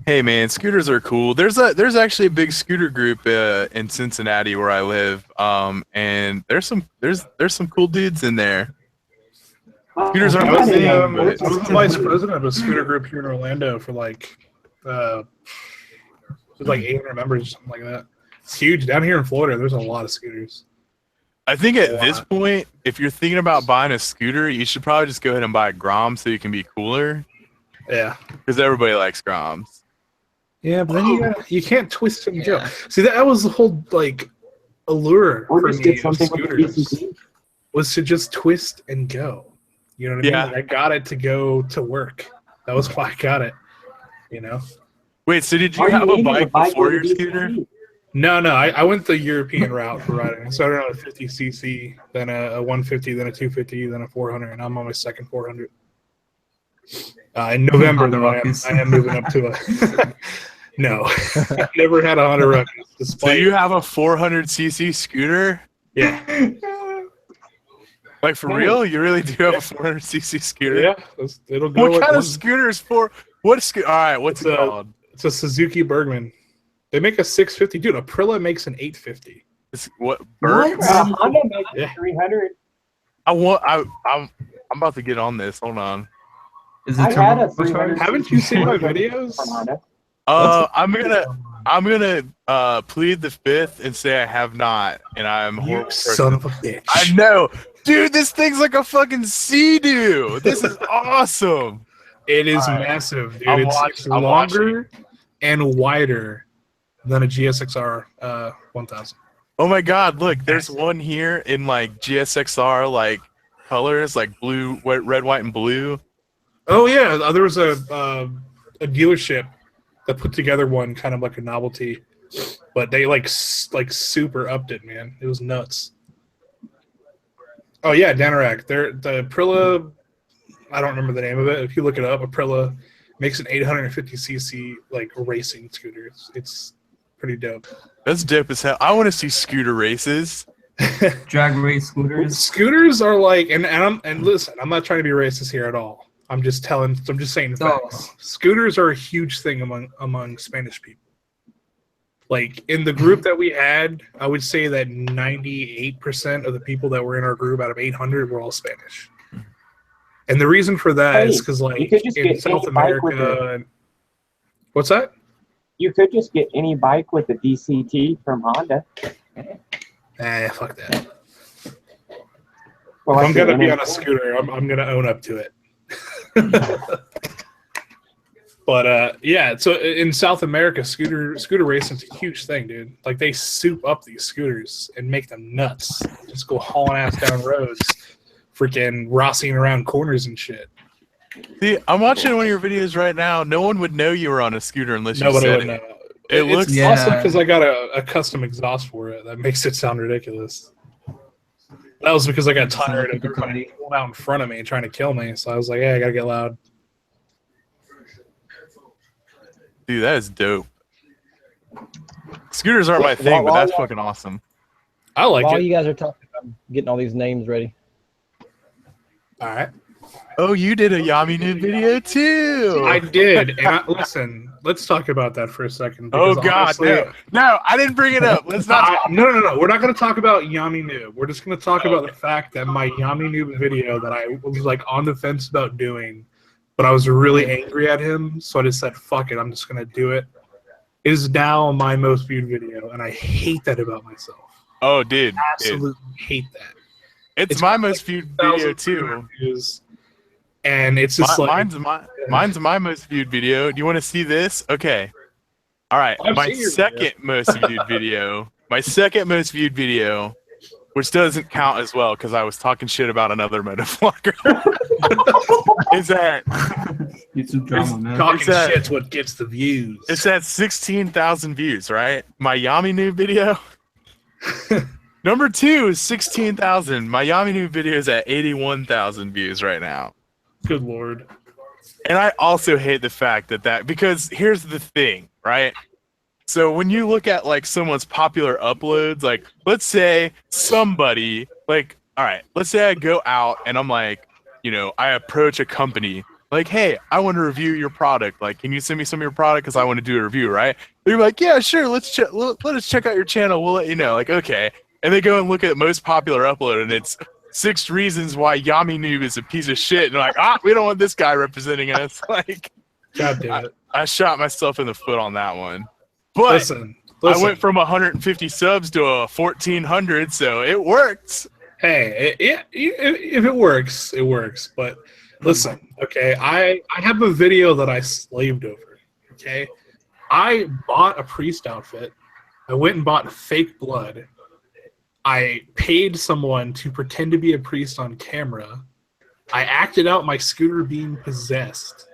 [SPEAKER 1] Hey man, scooters are cool. There's actually a big scooter group in Cincinnati where I live, and there's some cool dudes in there. Scooters aren't
[SPEAKER 3] I was,
[SPEAKER 1] my thing,
[SPEAKER 3] I
[SPEAKER 1] but
[SPEAKER 3] was the vice president of a scooter group here in Orlando for like, it was like 800 members or something like that. It's huge down here in Florida. There's a lot of scooters.
[SPEAKER 1] I think at this point, if you're thinking about buying a scooter, you should probably just go ahead and buy a Grom so you can be cooler,
[SPEAKER 3] Yeah.
[SPEAKER 1] because everybody likes Groms.
[SPEAKER 3] Yeah, but then you can't twist and go. See, that was the whole like allure
[SPEAKER 4] Or
[SPEAKER 3] for
[SPEAKER 4] just
[SPEAKER 3] me
[SPEAKER 4] get
[SPEAKER 3] of
[SPEAKER 4] something with the
[SPEAKER 3] scooters
[SPEAKER 4] DCT.
[SPEAKER 3] was to just twist and go. You know what I
[SPEAKER 1] Yeah.
[SPEAKER 3] mean? Like, I got it to go to work. That was why I got it. You know?
[SPEAKER 1] Wait, so did you
[SPEAKER 4] All
[SPEAKER 1] have a
[SPEAKER 4] need is
[SPEAKER 1] bike
[SPEAKER 4] bike
[SPEAKER 1] before
[SPEAKER 4] with
[SPEAKER 1] your
[SPEAKER 4] a
[SPEAKER 1] scooter?
[SPEAKER 4] DCT.
[SPEAKER 3] No, I went the European route for riding. I started on a 50cc, then a 150, then a 250, then a 400, and I'm on my second 400. In November,
[SPEAKER 5] Honda
[SPEAKER 3] though,
[SPEAKER 5] Ruckus.
[SPEAKER 3] I am moving up to a. No, I've never had a Honda Ruckus.
[SPEAKER 1] So
[SPEAKER 3] Despite,
[SPEAKER 1] you have a 400cc scooter?
[SPEAKER 3] yeah,
[SPEAKER 1] Like for real? You really do have a 400cc scooter?
[SPEAKER 3] yeah, it'll go.
[SPEAKER 1] What
[SPEAKER 3] like
[SPEAKER 1] kind
[SPEAKER 3] one-
[SPEAKER 1] of scooter is for? What scooter? All right, what's
[SPEAKER 3] It's
[SPEAKER 1] it
[SPEAKER 3] a-
[SPEAKER 1] called?
[SPEAKER 3] It's a Suzuki Bergman. They make a 650, dude. Aprilia makes an 850.
[SPEAKER 1] It's, what? Birds?
[SPEAKER 4] Honda makes
[SPEAKER 3] Yeah.
[SPEAKER 4] 300.
[SPEAKER 1] I'm about to get on this. Hold on.
[SPEAKER 5] Is
[SPEAKER 4] I
[SPEAKER 5] it
[SPEAKER 4] had a
[SPEAKER 5] turbo charged?
[SPEAKER 4] 300.
[SPEAKER 3] Haven't you seen my videos?
[SPEAKER 4] From Honda.
[SPEAKER 1] I'm gonna plead the fifth and say I have not, and I'm a
[SPEAKER 3] You
[SPEAKER 1] horrible person.
[SPEAKER 3] son of a bitch.
[SPEAKER 1] I know, dude. This thing's like a fucking Sea-Doo. This is awesome.
[SPEAKER 3] It is
[SPEAKER 1] All right.
[SPEAKER 3] massive, dude.
[SPEAKER 1] I'm
[SPEAKER 3] It's
[SPEAKER 1] I'm
[SPEAKER 3] longer and wider than a GSXR 1000.
[SPEAKER 1] Oh my God! Look, there's one here in like GSXR like colors, like blue, white, red, white, and blue.
[SPEAKER 3] Oh yeah, there was a dealership that put together one kind of like a novelty, but they like super upped it, man. It was nuts. Oh yeah, Danarak. The Aprilia. I don't remember the name of it. If you look it up, Aprilia makes an 850cc like racing scooter. It's pretty dope.
[SPEAKER 1] That's dope as hell. I want to see scooter races.
[SPEAKER 5] Drag race scooters.
[SPEAKER 3] Scooters are like, and listen, I'm not trying to be racist here at all. I'm just saying facts. Scooters are a huge thing among Spanish people. Like in the group that we had, I would say that 98% of the people that were in our group out of 800 were all Spanish. And the reason for that is because, like,
[SPEAKER 4] you could just
[SPEAKER 3] in
[SPEAKER 4] get
[SPEAKER 3] South
[SPEAKER 4] any bike with
[SPEAKER 3] America, what's that?
[SPEAKER 4] You could just get any bike with a DCT from Honda.
[SPEAKER 3] Fuck that.
[SPEAKER 4] Well,
[SPEAKER 3] If I'm gonna be
[SPEAKER 4] actually,
[SPEAKER 3] on a scooter, I'm gonna own up to it. But yeah, so in South America, scooter racing's a huge thing, dude. Like they soup up these scooters and make them nuts. Just go hauling ass down roads, freaking rossing around corners and shit.
[SPEAKER 1] See, I'm watching one of your videos right now. No one would know you were on a scooter unless you
[SPEAKER 3] Nobody
[SPEAKER 1] said
[SPEAKER 3] would
[SPEAKER 1] it.
[SPEAKER 3] know.
[SPEAKER 1] It
[SPEAKER 3] It's
[SPEAKER 1] looks
[SPEAKER 5] Yeah.
[SPEAKER 3] also because I got a custom exhaust for it that makes it sound ridiculous. That was because I got tired of everybody pulling out in front of me and trying to kill me. So I was like, hey, I gotta get loud.
[SPEAKER 1] dude, that is dope. Scooters aren't my thing, but that's fucking awesome.
[SPEAKER 3] I like
[SPEAKER 2] While
[SPEAKER 3] it.
[SPEAKER 2] you guys are talking, I'm getting all these names ready.
[SPEAKER 3] All right.
[SPEAKER 1] Oh, you did a Yami Noob video too.
[SPEAKER 3] I did. And listen, let's talk about that for a second.
[SPEAKER 1] Oh
[SPEAKER 3] because
[SPEAKER 1] God,
[SPEAKER 3] honestly,
[SPEAKER 1] no, I didn't bring it up. Let's not.
[SPEAKER 3] No. We're not going to talk about Yami Noob. We're just going to talk about the fact that my Yami Noob video that I was like on the fence about doing, but I was really angry at him, so I just said, "Fuck it, I'm just going to do it." Is now my most viewed video, and I hate that about myself.
[SPEAKER 1] Oh, dude,
[SPEAKER 3] Absolutely hate that.
[SPEAKER 1] it's my most viewed video too.
[SPEAKER 3] Views, and it's just
[SPEAKER 1] Mine's my most viewed video. Do you want to see this? Okay. All right.
[SPEAKER 3] I've
[SPEAKER 1] My
[SPEAKER 3] seen your
[SPEAKER 1] second most viewed video. My second most viewed video which doesn't count as well because I was talking shit about another motovlogger. Is that
[SPEAKER 5] YouTube drama, man.
[SPEAKER 3] Talking
[SPEAKER 1] It's that-
[SPEAKER 3] shit's what gets the views.
[SPEAKER 1] it's at 16,000 views, right? My Yami Noob video. Number 2 is 16,000. My Yami Noob video is at 81,000 views right now.
[SPEAKER 3] Good lord.
[SPEAKER 1] And I also hate the fact that because here's the thing, right? So when you look at like someone's popular uploads, like let's say somebody like, all right, let's say I go out and I'm like, you know, I approach a company like, hey, I want to review your product. Like, can you send me some of your product? Because I want to do a review, right? They're like, yeah, sure. Let us check out your channel. We'll let you know. Like, okay. And they go and look at most popular upload, and it's 6 reasons why Yami Noob is a piece of shit. And they're like, we don't want this guy representing us. Like,
[SPEAKER 3] God damn it.
[SPEAKER 1] I shot myself in the foot on that one. But
[SPEAKER 3] Listen.
[SPEAKER 1] I went from 150 subs to 1,400, so it worked.
[SPEAKER 3] Hey, if it works, it works. But listen, okay, I have a video that I slaved over. Okay, I bought a priest outfit. I went and bought fake blood. I paid someone to pretend to be a priest on camera. I acted out my scooter being possessed.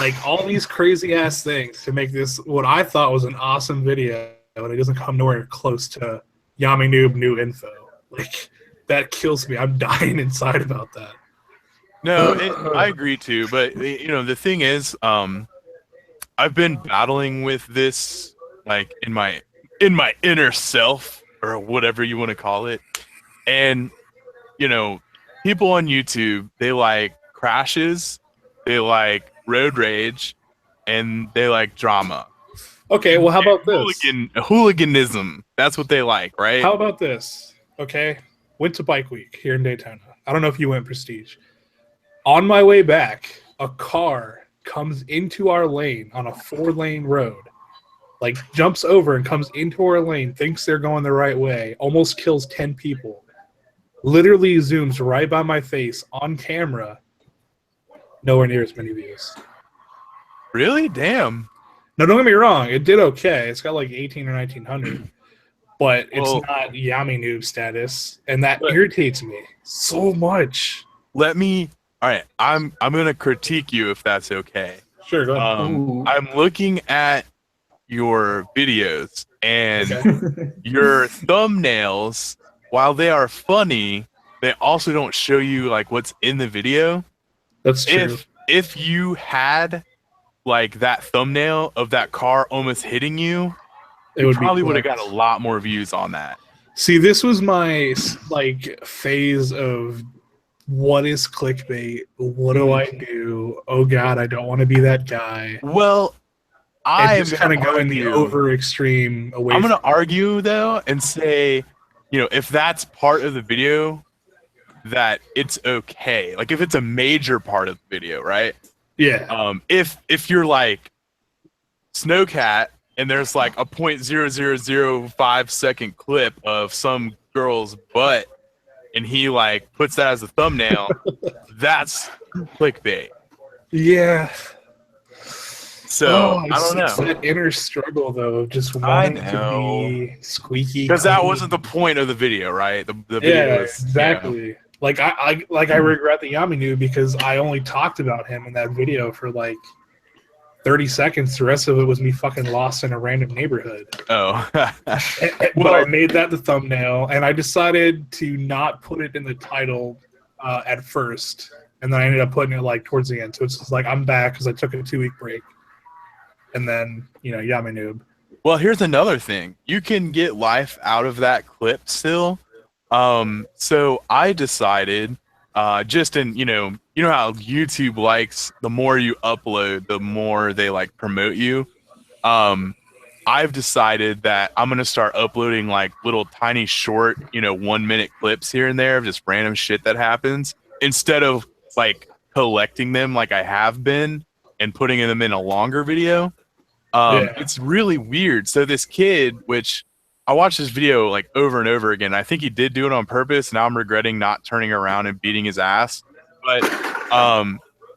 [SPEAKER 3] Like all these crazy ass things to make this what I thought was an awesome video, and it doesn't come nowhere close to Yami Noob new info. Like that kills me. I'm dying inside about that.
[SPEAKER 1] No, I agree too. But you know, the thing is, I've been battling with this, like in my inner self or whatever you want to call it, and you know, people on YouTube, they like crashes, they like road rage, and they like drama.
[SPEAKER 3] Okay, well, how about this?
[SPEAKER 1] Hooliganism. That's what they like, right?
[SPEAKER 3] How about this? Okay, went to Bike Week here in Daytona. I don't know if you went Prestige. On my way back, a car comes into our lane on a 4-lane road, like jumps over and comes into our lane, thinks they're going the right way, almost kills 10 people, literally zooms right by my face on camera. Nowhere near as many views.
[SPEAKER 1] Really? Damn.
[SPEAKER 3] Now, don't get me wrong. It did okay. It's got like 18 or 1900, but it's
[SPEAKER 1] Well,
[SPEAKER 3] not Yami Noob status, and that
[SPEAKER 1] but-
[SPEAKER 3] irritates me so much.
[SPEAKER 1] Let me. All right. I'm gonna critique you if that's okay.
[SPEAKER 3] Sure, go ahead.
[SPEAKER 5] Ooh.
[SPEAKER 1] I'm looking at your videos and
[SPEAKER 3] Okay.
[SPEAKER 1] your thumbnails. While they are funny, they also don't show you like what's in the video.
[SPEAKER 3] That's true.
[SPEAKER 1] If you had like that thumbnail of that car almost hitting you,
[SPEAKER 3] It would
[SPEAKER 1] probably
[SPEAKER 3] be
[SPEAKER 1] would have got
[SPEAKER 3] clipped.
[SPEAKER 1] a lot more views on that.
[SPEAKER 3] See, this was my like phase of what is clickbait? What do I do? Oh God, I don't want to be that guy.
[SPEAKER 1] Well, I
[SPEAKER 3] And
[SPEAKER 1] am
[SPEAKER 3] just kind of going the over extreme away.
[SPEAKER 1] I'm
[SPEAKER 3] from
[SPEAKER 1] gonna argue though and say, you know, if that's part of the video, that it's okay. Like if it's a major part of the video, right?
[SPEAKER 3] yeah.
[SPEAKER 1] If you're like Snowcat and there's like a 0.0005 second clip of some girl's butt and he like puts that as a thumbnail, that's clickbait.
[SPEAKER 3] Yeah.
[SPEAKER 1] So I don't
[SPEAKER 3] It's
[SPEAKER 1] know.
[SPEAKER 3] that inner struggle though, of just
[SPEAKER 1] I
[SPEAKER 3] wanting to
[SPEAKER 1] know.
[SPEAKER 3] be squeaky.
[SPEAKER 1] Because that
[SPEAKER 3] clean.
[SPEAKER 1] wasn't the point of the video, right? The video
[SPEAKER 3] Yeah,
[SPEAKER 1] was
[SPEAKER 3] exactly. Like I regret the Yami Noob because I only talked about him in that video for like 30 seconds. The rest of it was me fucking lost in a random neighborhood.
[SPEAKER 1] Oh.
[SPEAKER 3] But
[SPEAKER 1] Well-
[SPEAKER 3] I made that the thumbnail, and I decided to not put it in the title at first, and then I ended up putting it like towards the end. So it's just like I'm back because I took a 2-week break, and then Yami Noob.
[SPEAKER 1] Well, here's another thing. You can get life out of that clip still. So I decided, just in, you know how YouTube likes the more you upload, the more they like promote you. I've decided that I'm going to start uploading like little tiny short, 1-minute clips here and there of just random shit that happens instead of like collecting them like I have been and putting them in a longer video. It's really weird. So this kid, which I watched this video like over and over again. I think he did do it on purpose. Now I'm regretting not turning around and beating his ass. But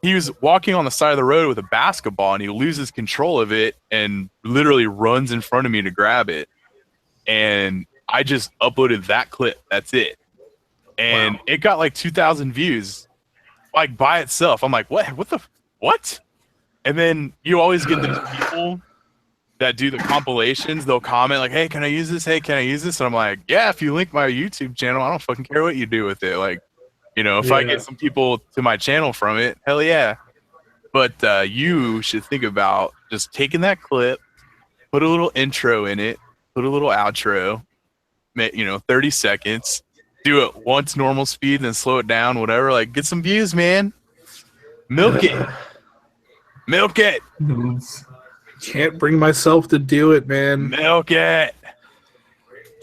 [SPEAKER 1] he was walking on the side of the road with a basketball and he loses control of it and literally runs in front of me to grab it. And I just uploaded that clip. That's it. And
[SPEAKER 3] Wow.
[SPEAKER 1] it got like 2,000 views, like by itself. I'm like, what? And then you always get those people that do the compilations. They'll comment like, hey, can I use this? Hey, can I use this? And I'm like, yeah, if you link my YouTube channel, I don't fucking care what you do with it. Like, you know, if I
[SPEAKER 3] Yeah.
[SPEAKER 1] get some people to my channel from it, hell yeah. But you should think about just taking that clip, put a little intro in it, put a little outro, 30 seconds, do it once normal speed, then slow it down, whatever. Like, get some views, man. Milk it. Milk it.
[SPEAKER 5] Noobs.
[SPEAKER 3] Can't bring myself to do it, man.
[SPEAKER 1] Milk it.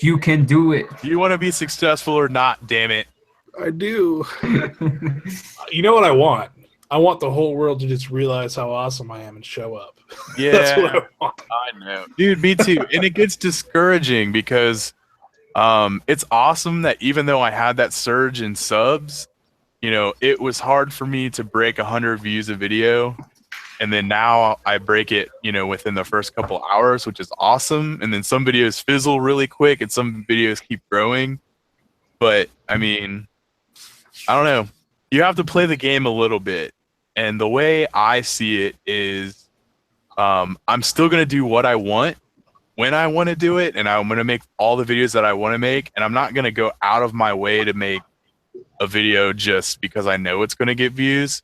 [SPEAKER 5] You can do it.
[SPEAKER 1] Do you want to be successful or not? Damn it.
[SPEAKER 3] I do. You know what I want? I want the whole world to just realize how awesome I am and show up.
[SPEAKER 1] Yeah,
[SPEAKER 3] That's what I want.
[SPEAKER 1] I know, dude. Me too. And it gets discouraging because it's awesome that even though I had that surge in subs, you know, it was hard for me to break 100 views a video. And then now I break it, you know, within the first couple hours, which is awesome. And then some videos fizzle really quick and some videos keep growing. But I mean, I don't know. You have to play the game a little bit. And the way I see it is I'm still going to do what I want when I want to do it. And I'm going to make all the videos that I want to make. And I'm not going to go out of my way to make a video just because I know it's going to get views.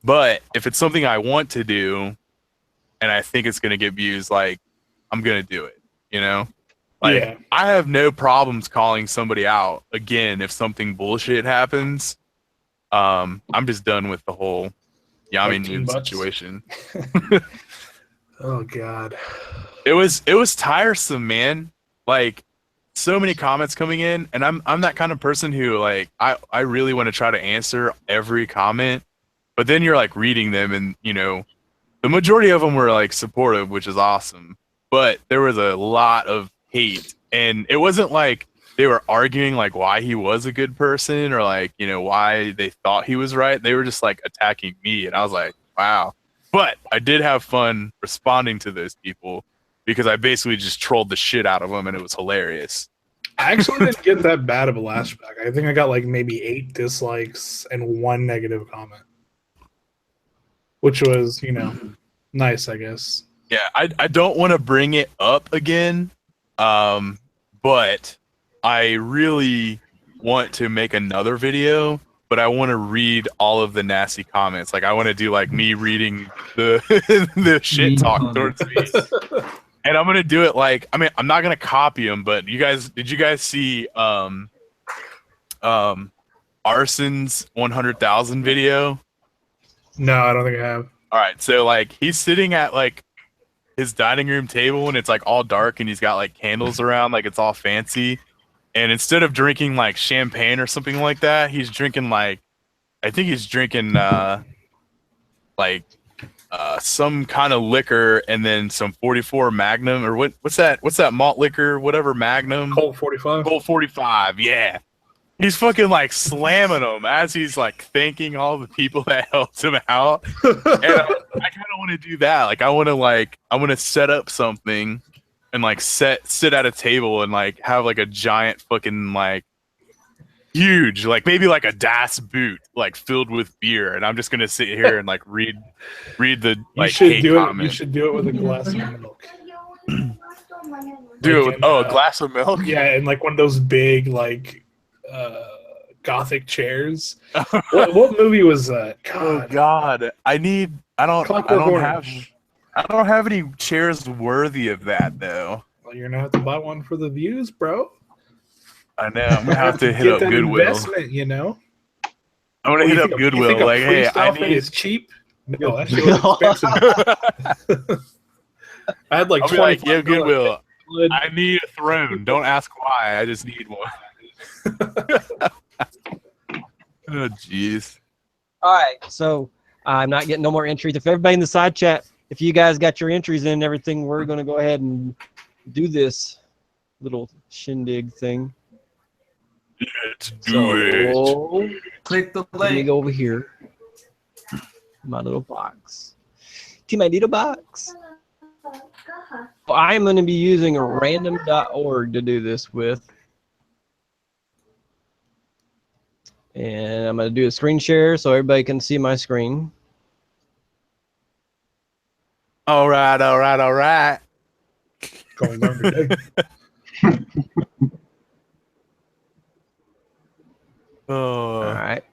[SPEAKER 1] But if it's something I want to do and I think it's going to get views, like, I'm going to do it, you know? Like,
[SPEAKER 3] Yeah.
[SPEAKER 1] I have no problems calling somebody out again if something bullshit happens. I'm just done with the whole Yami
[SPEAKER 3] Like Team
[SPEAKER 1] Noon
[SPEAKER 3] Butts?
[SPEAKER 1] situation.
[SPEAKER 3] Oh God.
[SPEAKER 1] It was tiresome, man. Like, so many comments coming in, and I'm that kind of person who, like, I really want to try to answer every comment, but then you're like reading them, and you know, the majority of them were like supportive, which is awesome. But there was a lot of hate, and it wasn't like they were arguing like why he was a good person or like, you know, why they thought he was right. They were just like attacking me, and I was like, wow. But I did have fun responding to those people because I basically just trolled the shit out of them, and it was hilarious.
[SPEAKER 3] I actually didn't get that bad of a lashback. I think I got like maybe 8 dislikes and 1 negative comment, which was, you know, nice, I guess.
[SPEAKER 1] Yeah, I don't want to bring it up again, but I really want to make another video, but I want to read all of the nasty comments. Like, I want to do like me reading the the shit talk towards me. And I'm gonna do it like, I mean, I'm not gonna copy them, but did you guys see Arson's 100,000 video?
[SPEAKER 3] No, I don't think I have.
[SPEAKER 1] All right, so like he's sitting at like his dining room table and it's like all dark and he's got like candles around, like it's all fancy. And instead of drinking like champagne or something like that, he's drinking like, I think he's drinking some kind of liquor and then some 44 Magnum or what's that malt liquor, whatever Magnum.
[SPEAKER 3] Colt 45.
[SPEAKER 1] Colt 45, yeah. He's fucking like slamming them as he's like thanking all the people that helped him out. And I kind of want to do that. Like I want to set up something and like sit at a table and like have like a giant fucking like huge, like maybe like a Das Boot like filled with beer, and I'm just gonna sit here and like read the like
[SPEAKER 3] You should
[SPEAKER 1] hate
[SPEAKER 3] do it. You
[SPEAKER 1] comment.
[SPEAKER 3] should do it with a glass of milk.
[SPEAKER 1] Do it with,
[SPEAKER 3] Like,
[SPEAKER 1] a glass of milk.
[SPEAKER 3] Yeah, and like one of those big like gothic chairs. What movie was that?
[SPEAKER 1] Oh
[SPEAKER 3] God.
[SPEAKER 1] God, I don't
[SPEAKER 3] Clockwork
[SPEAKER 1] have
[SPEAKER 3] Orange.
[SPEAKER 1] I don't have any chairs worthy of that though.
[SPEAKER 3] Well, you're gonna have to buy one for the views, bro.
[SPEAKER 1] I know. I'm gonna have to hit
[SPEAKER 3] Get
[SPEAKER 1] up
[SPEAKER 3] that
[SPEAKER 1] Goodwill.
[SPEAKER 3] investment, you know.
[SPEAKER 1] I'm gonna
[SPEAKER 3] You
[SPEAKER 1] hit up
[SPEAKER 3] think a- you
[SPEAKER 1] Goodwill.
[SPEAKER 3] think a
[SPEAKER 1] Like, hey,
[SPEAKER 3] priest
[SPEAKER 1] I
[SPEAKER 3] outfit
[SPEAKER 1] need.
[SPEAKER 3] is cheap. No, that shit was expensive. I had like
[SPEAKER 1] I'll be like, yeah,
[SPEAKER 3] $25
[SPEAKER 1] Goodwill.
[SPEAKER 3] wood.
[SPEAKER 1] I need a throne. Don't ask why. I just need one. Oh, jeez.
[SPEAKER 2] All right, so I'm not getting no more entries. If everybody in the side chat, if you guys got your entries in and everything, we're going to go ahead and do this little shindig thing.
[SPEAKER 1] Let's do it.
[SPEAKER 2] So,
[SPEAKER 5] Click the
[SPEAKER 2] let me
[SPEAKER 5] link.
[SPEAKER 2] go over here. My little box. To my little box. I'm going to be using random.org to do this with. And I'm going to do a screen share so everybody can see my screen.
[SPEAKER 1] All right, all right, all right.
[SPEAKER 3] Gonna learn today.
[SPEAKER 1] Oh,
[SPEAKER 2] All right.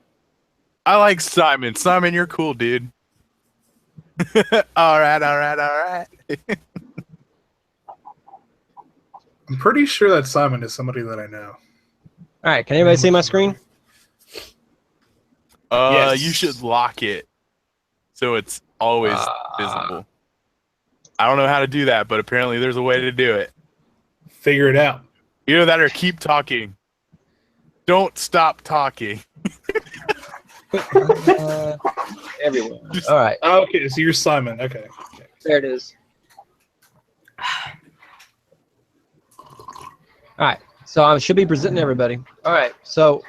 [SPEAKER 1] I like Simon. Simon, you're cool, dude. All right, all right, all right.
[SPEAKER 3] I'm pretty sure that Simon is somebody that I know.
[SPEAKER 2] All right. Can everybody see my screen?
[SPEAKER 3] Yes.
[SPEAKER 1] You should lock it so it's always visible. I don't know how to do that, but apparently there's a way to do it.
[SPEAKER 3] Figure it out.
[SPEAKER 1] Either that or keep talking. Don't stop talking.
[SPEAKER 2] Everywhere. All right.
[SPEAKER 3] Oh, okay, so you're Simon. Okay.
[SPEAKER 2] There it is. All right. So I should be presenting everybody. All right. So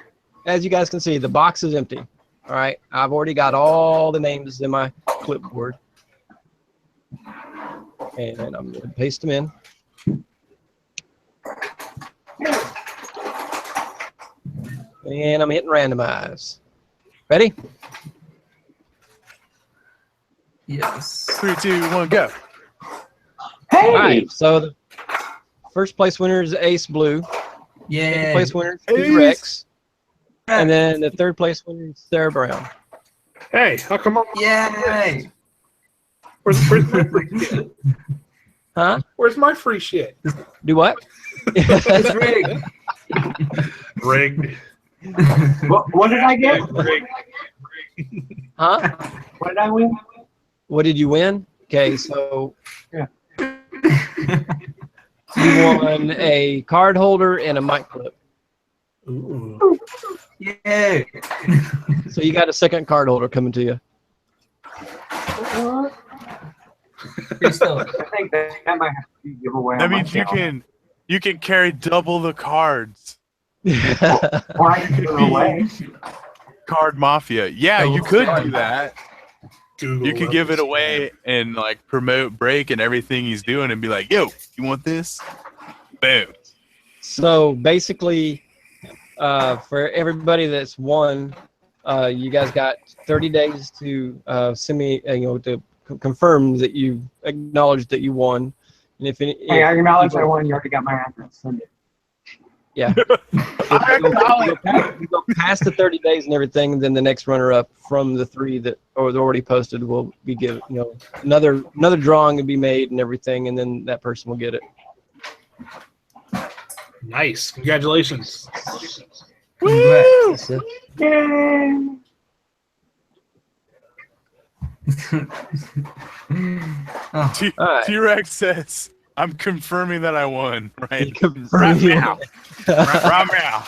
[SPEAKER 2] as you guys can see, the box is empty. All right. I've already got all the names in my clipboard. And I'm going to paste them in. And I'm hitting randomize. Ready?
[SPEAKER 5] Yes.
[SPEAKER 1] 3, 2, 1, go.
[SPEAKER 4] Hey!
[SPEAKER 2] All right. So the first place winner is Ace Blue. Second
[SPEAKER 5] Yeah.
[SPEAKER 2] place winner is
[SPEAKER 1] Ace.
[SPEAKER 2] T-Rex. And then the third place winner is Sarah Brown.
[SPEAKER 3] Hey, how come?
[SPEAKER 5] Yay!
[SPEAKER 3] Where's my free shit?
[SPEAKER 2] Huh?
[SPEAKER 3] Where's my free shit?
[SPEAKER 2] Do what?
[SPEAKER 5] It's rigged.
[SPEAKER 3] Rigged.
[SPEAKER 4] What did I get?
[SPEAKER 3] Rigged.
[SPEAKER 2] Huh?
[SPEAKER 4] What did I win?
[SPEAKER 2] What did you win? Okay, so
[SPEAKER 4] Yeah.
[SPEAKER 2] you won a card holder and a mic clip.
[SPEAKER 3] Ooh.
[SPEAKER 5] Yay!
[SPEAKER 2] So you got a second card holder coming to you.
[SPEAKER 5] Free stuff.
[SPEAKER 4] I think that might have to be giveaway.
[SPEAKER 1] That
[SPEAKER 4] on my
[SPEAKER 1] means
[SPEAKER 4] channel.
[SPEAKER 1] you can carry double the cards.
[SPEAKER 4] Or I can give it away.
[SPEAKER 1] Card Mafia. Yeah, you could do that.
[SPEAKER 3] Google
[SPEAKER 1] You could give it away and like promote Break and everything he's doing and be like, yo, you want this? Boom.
[SPEAKER 2] So basically, for everybody that's won, you guys got 30 days to send me, to confirm that you acknowledged that you won. And if any,
[SPEAKER 4] Hey, I acknowledge I won. You already got my address. Send it.
[SPEAKER 2] yeah, you go past the 30 days and everything, then the next runner-up from the 3 that are already posted will be given. Another drawing will be made and everything, and then that person will get it.
[SPEAKER 3] Nice. Congratulations.
[SPEAKER 1] Woo!
[SPEAKER 2] That's it.
[SPEAKER 4] Yay!
[SPEAKER 5] Oh,
[SPEAKER 2] All right.
[SPEAKER 1] T-Rex says, I'm confirming that I won. Right,
[SPEAKER 2] Confirm
[SPEAKER 1] right
[SPEAKER 2] you
[SPEAKER 1] now. Right now.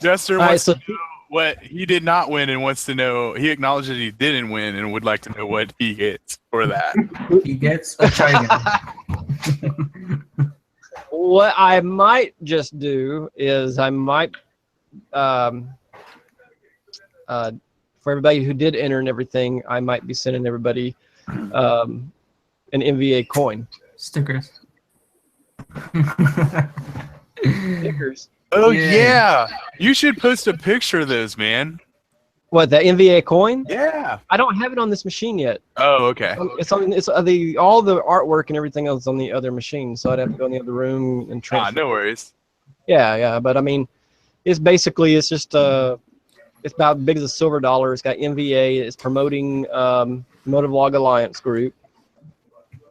[SPEAKER 1] Jester
[SPEAKER 2] All right,
[SPEAKER 1] wants
[SPEAKER 2] so
[SPEAKER 1] to know what he did not win and wants to know. He acknowledged that he didn't win and would like to know what he gets for that.
[SPEAKER 5] he gets a try again.
[SPEAKER 2] what I might just do is I might, for everybody who did enter and everything, I might be sending everybody an MVA coin.
[SPEAKER 5] Stickers.
[SPEAKER 2] Stickers.
[SPEAKER 1] Oh
[SPEAKER 5] Yeah.
[SPEAKER 1] yeah, you should post a picture of those, man.
[SPEAKER 2] What, the MVA coin?
[SPEAKER 1] Yeah.
[SPEAKER 2] I don't have it on this machine yet.
[SPEAKER 1] Oh, okay.
[SPEAKER 2] It's on. It's all the artwork and everything else on the other machine, so I'd have to go in the other room and transfer.
[SPEAKER 1] No worries.
[SPEAKER 2] Yeah, but I mean, it's basically it's just it's about as big as a silver dollar. It's got MVA. It's promoting Motovlog Alliance Group.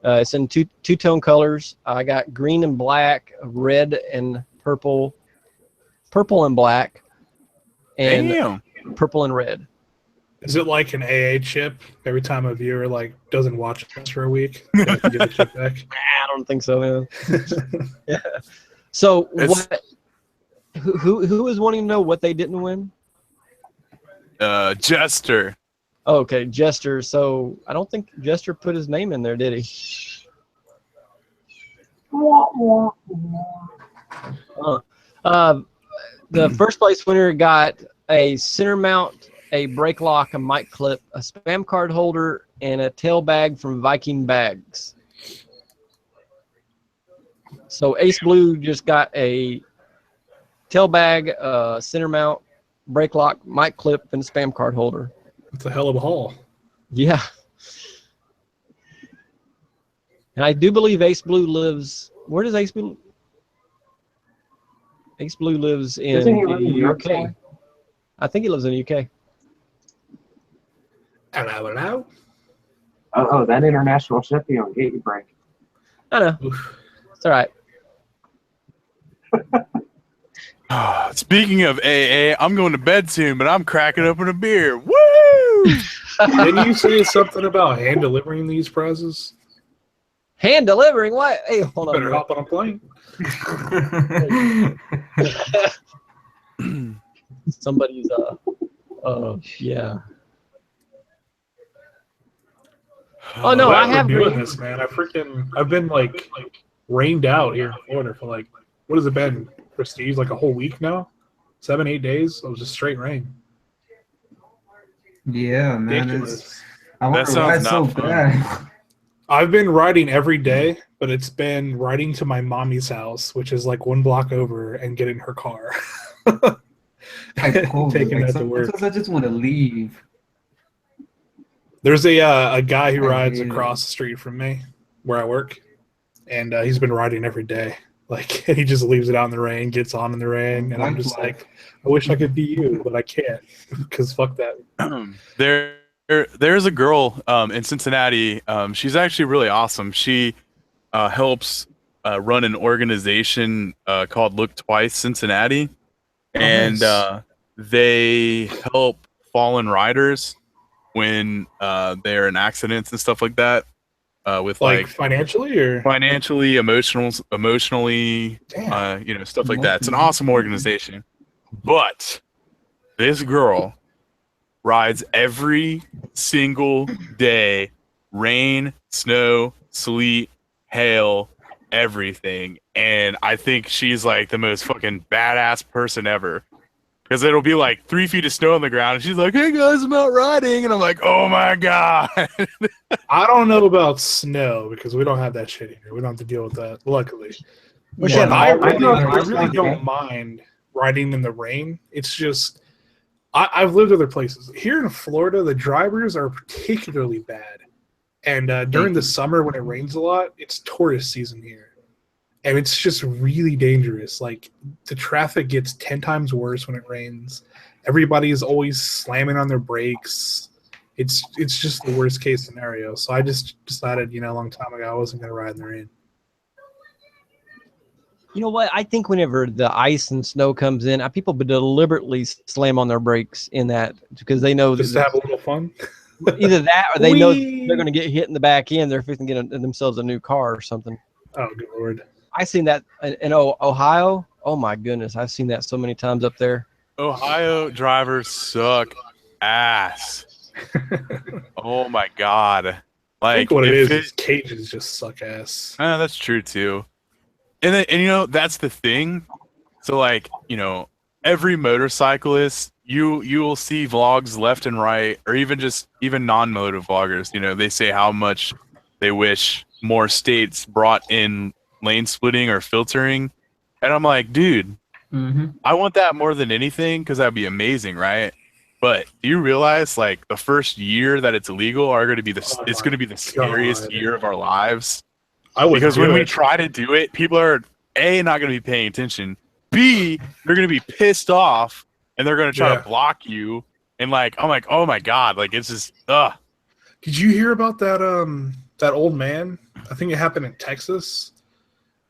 [SPEAKER 2] It's in two-tone colors. I got green and black, red and purple and black, and
[SPEAKER 1] Damn.
[SPEAKER 2] purple and red.
[SPEAKER 3] Is it like an AA chip? Every time a viewer doesn't watch us for a week, they have to get the chip back.
[SPEAKER 2] I don't think so, man. Yeah. So
[SPEAKER 1] It's-
[SPEAKER 2] what? Who is wanting to know what they didn't win?
[SPEAKER 1] Jester.
[SPEAKER 2] Oh, okay, Jester. So I don't think Jester put his name in there, did he? The first place winner got a center mount, a brake lock, a mic clip, a spam card holder, and a tail bag from Viking Bags. So Ace Blue just got a tail bag, center mount, brake lock, mic clip, and spam card holder.
[SPEAKER 3] It's a hell of a haul.
[SPEAKER 2] Yeah. And I do believe Ace Blue lives. Where does Ace Blue? Ace Blue lives in
[SPEAKER 4] Doesn't he live in
[SPEAKER 2] the UK.
[SPEAKER 4] Yorkshire?
[SPEAKER 2] I think he lives in the UK.
[SPEAKER 3] Hello.
[SPEAKER 4] Oh, that international shipping on Gate Break.
[SPEAKER 2] I know.
[SPEAKER 3] Oof.
[SPEAKER 2] It's all right.
[SPEAKER 1] Speaking of AA, I'm going to bed soon, but I'm cracking open a beer. Woo!
[SPEAKER 3] Didn't you say something about hand delivering these prizes?
[SPEAKER 2] Hand delivering what? Hey, hold on. a
[SPEAKER 3] Better
[SPEAKER 2] minute.
[SPEAKER 3] hop on a plane.
[SPEAKER 2] Somebody's yeah. Oh no,
[SPEAKER 3] Glad
[SPEAKER 2] I have
[SPEAKER 3] we're doing
[SPEAKER 2] green.
[SPEAKER 3] this, man. I've been like rained out here in Florida for like, what has it been, Prestige? Like a whole week now? 7-8 days? It was just straight rain.
[SPEAKER 5] Yeah, man.
[SPEAKER 3] Ridiculous.
[SPEAKER 5] I wonder
[SPEAKER 1] That
[SPEAKER 5] why
[SPEAKER 1] sounds
[SPEAKER 5] it's so
[SPEAKER 1] not fun.
[SPEAKER 5] bad.
[SPEAKER 3] I've been riding every day, but it's been riding to my mommy's house, which is like 1 block over, and getting her car.
[SPEAKER 5] Like cold.
[SPEAKER 3] Taking
[SPEAKER 5] Like,
[SPEAKER 3] that to work.
[SPEAKER 5] sometimes I just want to leave.
[SPEAKER 3] There's a guy who
[SPEAKER 5] I
[SPEAKER 3] rides
[SPEAKER 5] hate it.
[SPEAKER 3] across the street from me where I work, and he's been riding every day. Like, he just leaves it out in the rain, gets on in the rain, and I'm just like, I wish I could be you, but I can't, because fuck that.
[SPEAKER 1] There's a girl in Cincinnati. She's actually really awesome. She helps run an organization called Look Twice Cincinnati, and
[SPEAKER 3] nice.
[SPEAKER 1] they help fallen riders when they're in accidents and stuff like that. With
[SPEAKER 3] Like financially, or
[SPEAKER 1] financially, emotionally,
[SPEAKER 3] damn.
[SPEAKER 1] stuff like that. It's an awesome organization. But this girl rides every single day, rain, snow, sleet, hail, everything. And I think she's like the most fucking badass person ever. Because it'll be like 3 feet of snow on the ground, and she's like, "Hey guys, I'm out riding," and I'm like, "Oh my god!"
[SPEAKER 3] I don't know about snow because we don't have that shit here. We don't have to deal with that, luckily.
[SPEAKER 2] Well,
[SPEAKER 3] But
[SPEAKER 2] shit,
[SPEAKER 3] I
[SPEAKER 2] I
[SPEAKER 3] really don't mind riding in the rain. It's just I've lived other places. Here in Florida, the drivers are particularly bad. And during the summer when it rains a lot, it's tourist season here. And it's just really dangerous. Like, the traffic gets 10 times worse when it rains. Everybody is always slamming on their brakes. It's just the worst case scenario. So I just decided, a long time ago, I wasn't going to ride in the rain.
[SPEAKER 2] You know what? I think whenever the ice and snow comes in, people deliberately slam on their brakes in that because they know
[SPEAKER 3] Just to have a little fun.
[SPEAKER 2] either that or they know
[SPEAKER 3] Whee!
[SPEAKER 2] they're going to get hit in the back end. They're fixing to get themselves a new car or something.
[SPEAKER 3] Oh, good lord.
[SPEAKER 2] I seen that in Ohio. Oh my goodness, I've seen that so many times up there.
[SPEAKER 1] Ohio drivers suck ass. Oh my god!
[SPEAKER 3] I
[SPEAKER 1] Like,
[SPEAKER 3] think what it
[SPEAKER 1] if
[SPEAKER 3] is cages just suck ass.
[SPEAKER 1] That's true too. And then, that's the thing. So like, every motorcyclist, you will see vlogs left and right, or even non-moto vloggers. They say how much they wish more states brought in lane splitting or filtering, and I'm like, dude, I want that more than anything because that'd be amazing, right? But do you realize, like, the first year that it's illegal are going to be it's going to be the scariest year of our lives? Because when we try to do it, people are A, not going to be paying attention. B, they're going to be pissed off and they're going to try to block you. And like, I'm like, oh my god, like it's just
[SPEAKER 3] Did you hear about that old man? I think it happened in Texas.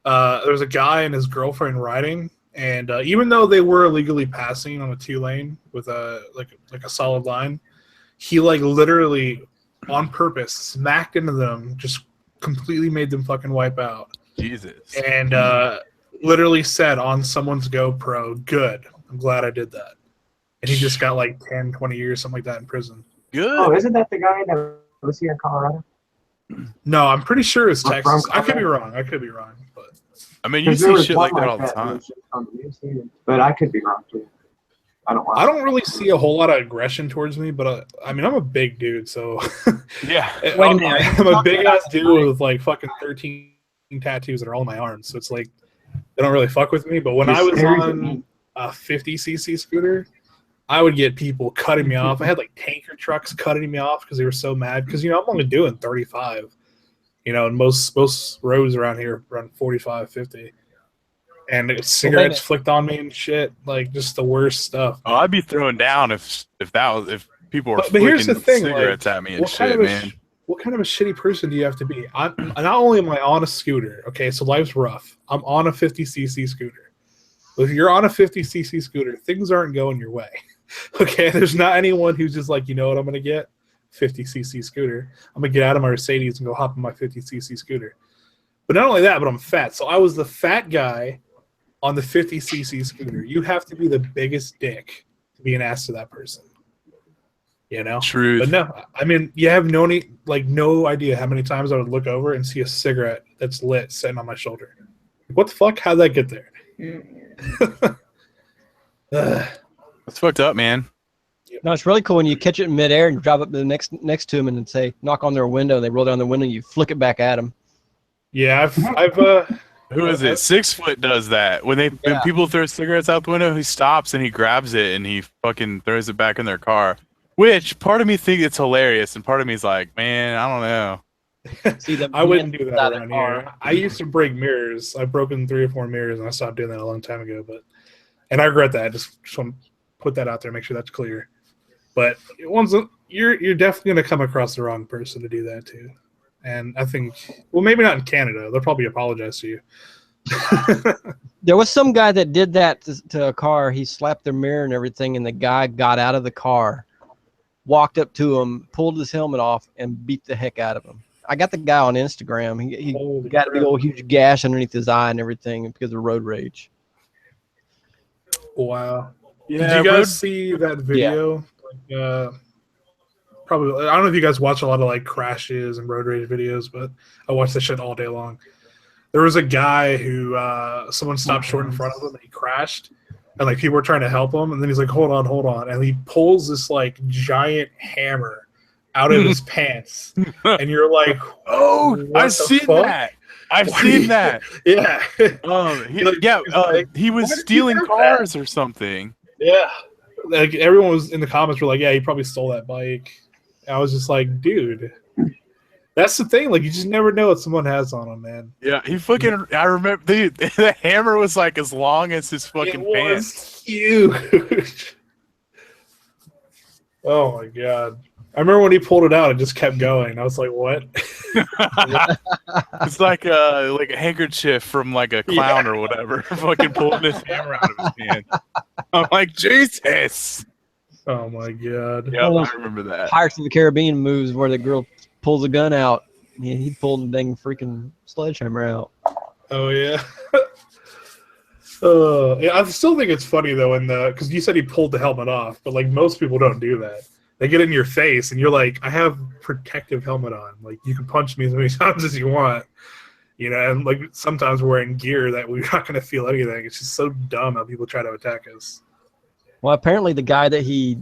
[SPEAKER 3] There was a guy and his girlfriend riding, and even though they were illegally passing on a 2-lane with a solid line, he like literally on purpose smacked into them, just completely made them fucking wipe out.
[SPEAKER 1] Jesus.
[SPEAKER 3] And literally said on someone's GoPro, "Good, I'm glad I did that." And he just got like 10, 20 years, something like that, in prison.
[SPEAKER 1] Good.
[SPEAKER 4] Oh, isn't that the guy that was here in Colorado?
[SPEAKER 3] No, I'm pretty sure it's
[SPEAKER 4] From
[SPEAKER 3] Texas. I could be
[SPEAKER 4] Colorado?
[SPEAKER 3] wrong, but
[SPEAKER 1] I mean, you
[SPEAKER 4] 'Cause there
[SPEAKER 1] see
[SPEAKER 4] was
[SPEAKER 1] shit
[SPEAKER 4] one
[SPEAKER 1] like that all the
[SPEAKER 4] that
[SPEAKER 1] time.
[SPEAKER 4] was just on the news here, but I could be wrong too. I don't want.
[SPEAKER 3] I don't really see a whole lot of aggression towards me, but I mean, I'm a big dude, so
[SPEAKER 1] Yeah.
[SPEAKER 2] Wait a minute.
[SPEAKER 3] I'm a big ass dude with like fucking 13 tattoos that are all on my arms. So it's like they don't really fuck with me. But when
[SPEAKER 4] You're
[SPEAKER 3] I was
[SPEAKER 4] scary to
[SPEAKER 3] on
[SPEAKER 4] me.
[SPEAKER 3] a 50cc scooter, I would get people cutting me off. I had like tanker trucks cutting me off because they were so mad. Because I'm only doing 35. And most roads around here run 45, 50. And cigarettes flicked on me and shit, like just the worst stuff.
[SPEAKER 1] Oh, I'd be throwing down if people were
[SPEAKER 3] But
[SPEAKER 1] flicking
[SPEAKER 3] here's the thing,
[SPEAKER 1] cigarettes
[SPEAKER 3] like,
[SPEAKER 1] at me and shit, man.
[SPEAKER 3] What kind of a shitty person do you have to be? Not only am I on a scooter, okay, so life's rough. I'm on a 50cc scooter. If you're on a 50cc scooter, things aren't going your way. Okay, there's not anyone who's just like, you know what I'm gonna get? 50cc scooter. I'm gonna get out of my Mercedes and go hop on my 50cc scooter. But not only that, but I'm fat. So I was the fat guy on the 50cc scooter. You have to be the biggest dick to be an ass to that person.
[SPEAKER 1] Truth.
[SPEAKER 3] But no, I mean, you have no idea how many times I would look over and see a cigarette that's lit sitting on my shoulder. What the fuck? How'd that get there?
[SPEAKER 1] That's fucked up, man.
[SPEAKER 2] No, it's really cool when you catch it in midair and drive up to the next to them and then say, knock on their window. They roll down the window. You flick it back at them.
[SPEAKER 3] Yeah, I've
[SPEAKER 1] Who is it? 6 Foot does that. When people throw cigarettes out the window, he stops and he grabs it and he fucking throws it back in their car. Which part of me thinks it's hilarious, and part of me is like, man, I don't know.
[SPEAKER 2] See them
[SPEAKER 3] I wouldn't do that
[SPEAKER 2] out of
[SPEAKER 3] around
[SPEAKER 2] the car.
[SPEAKER 3] here. I used to break mirrors. I've broken 3 or 4 mirrors, and I stopped doing that a long time ago. And I regret that. I just want to put that out there, make sure that's clear. But you're definitely going to come across the wrong person to do that to. And I think, well, maybe not in Canada. They'll probably apologize to you.
[SPEAKER 2] There was some guy that did that to a car. He slapped their mirror and everything, and the guy got out of the car, walked up to him, pulled his helmet off, and beat the heck out of him. I got the guy on Instagram. He got a big old huge gash underneath his eye and everything because of road rage.
[SPEAKER 3] Wow.
[SPEAKER 1] Yeah,
[SPEAKER 3] Did you guys see that video? Probably. I don't know if you guys watch a lot of like crashes and road rage videos, but I watch that shit all day long. There was a guy who someone stopped short in front of him and he crashed, and like people were trying to help him, and then he's like, hold on, and he pulls this like giant hammer out of his pants, and you're like,
[SPEAKER 1] Oh,
[SPEAKER 3] what
[SPEAKER 1] I've
[SPEAKER 3] the
[SPEAKER 1] seen
[SPEAKER 3] fuck?
[SPEAKER 1] that. I've
[SPEAKER 3] Why do
[SPEAKER 1] seen
[SPEAKER 3] you-
[SPEAKER 1] that.
[SPEAKER 3] Yeah.
[SPEAKER 1] He was
[SPEAKER 3] Why did
[SPEAKER 1] stealing
[SPEAKER 3] you do
[SPEAKER 1] cars or something.
[SPEAKER 3] Yeah. Like everyone was in the comments were like, yeah, he probably stole that bike. And I was just like, dude, that's the thing. Like, you just never know what someone has on them, man.
[SPEAKER 1] Yeah, he fucking. I remember the hammer was like as long as his fucking
[SPEAKER 3] It
[SPEAKER 1] pants.
[SPEAKER 3] was huge. Oh my god! I remember when he pulled it out, it just kept going. I was like, "What?"
[SPEAKER 1] It's like a handkerchief from like a clown or whatever, fucking pulling his hammer out of his hand. I'm like, Jesus.
[SPEAKER 3] Oh my god!
[SPEAKER 1] Yeah,
[SPEAKER 2] Well,
[SPEAKER 1] I remember that.
[SPEAKER 2] Pirates of the Caribbean moves where the girl pulls a gun out. Yeah, he pulled the dang freaking sledgehammer out.
[SPEAKER 3] Oh yeah. Yeah, I still think it's funny though, because you said he pulled the helmet off, but like most people don't do that. They get in your face, and you're like, "I have protective helmet on. Like you can punch me as many times as you want." And like sometimes we're wearing gear that we're not going to feel anything. It's just so dumb how people try to attack us.
[SPEAKER 2] Well, apparently the guy that he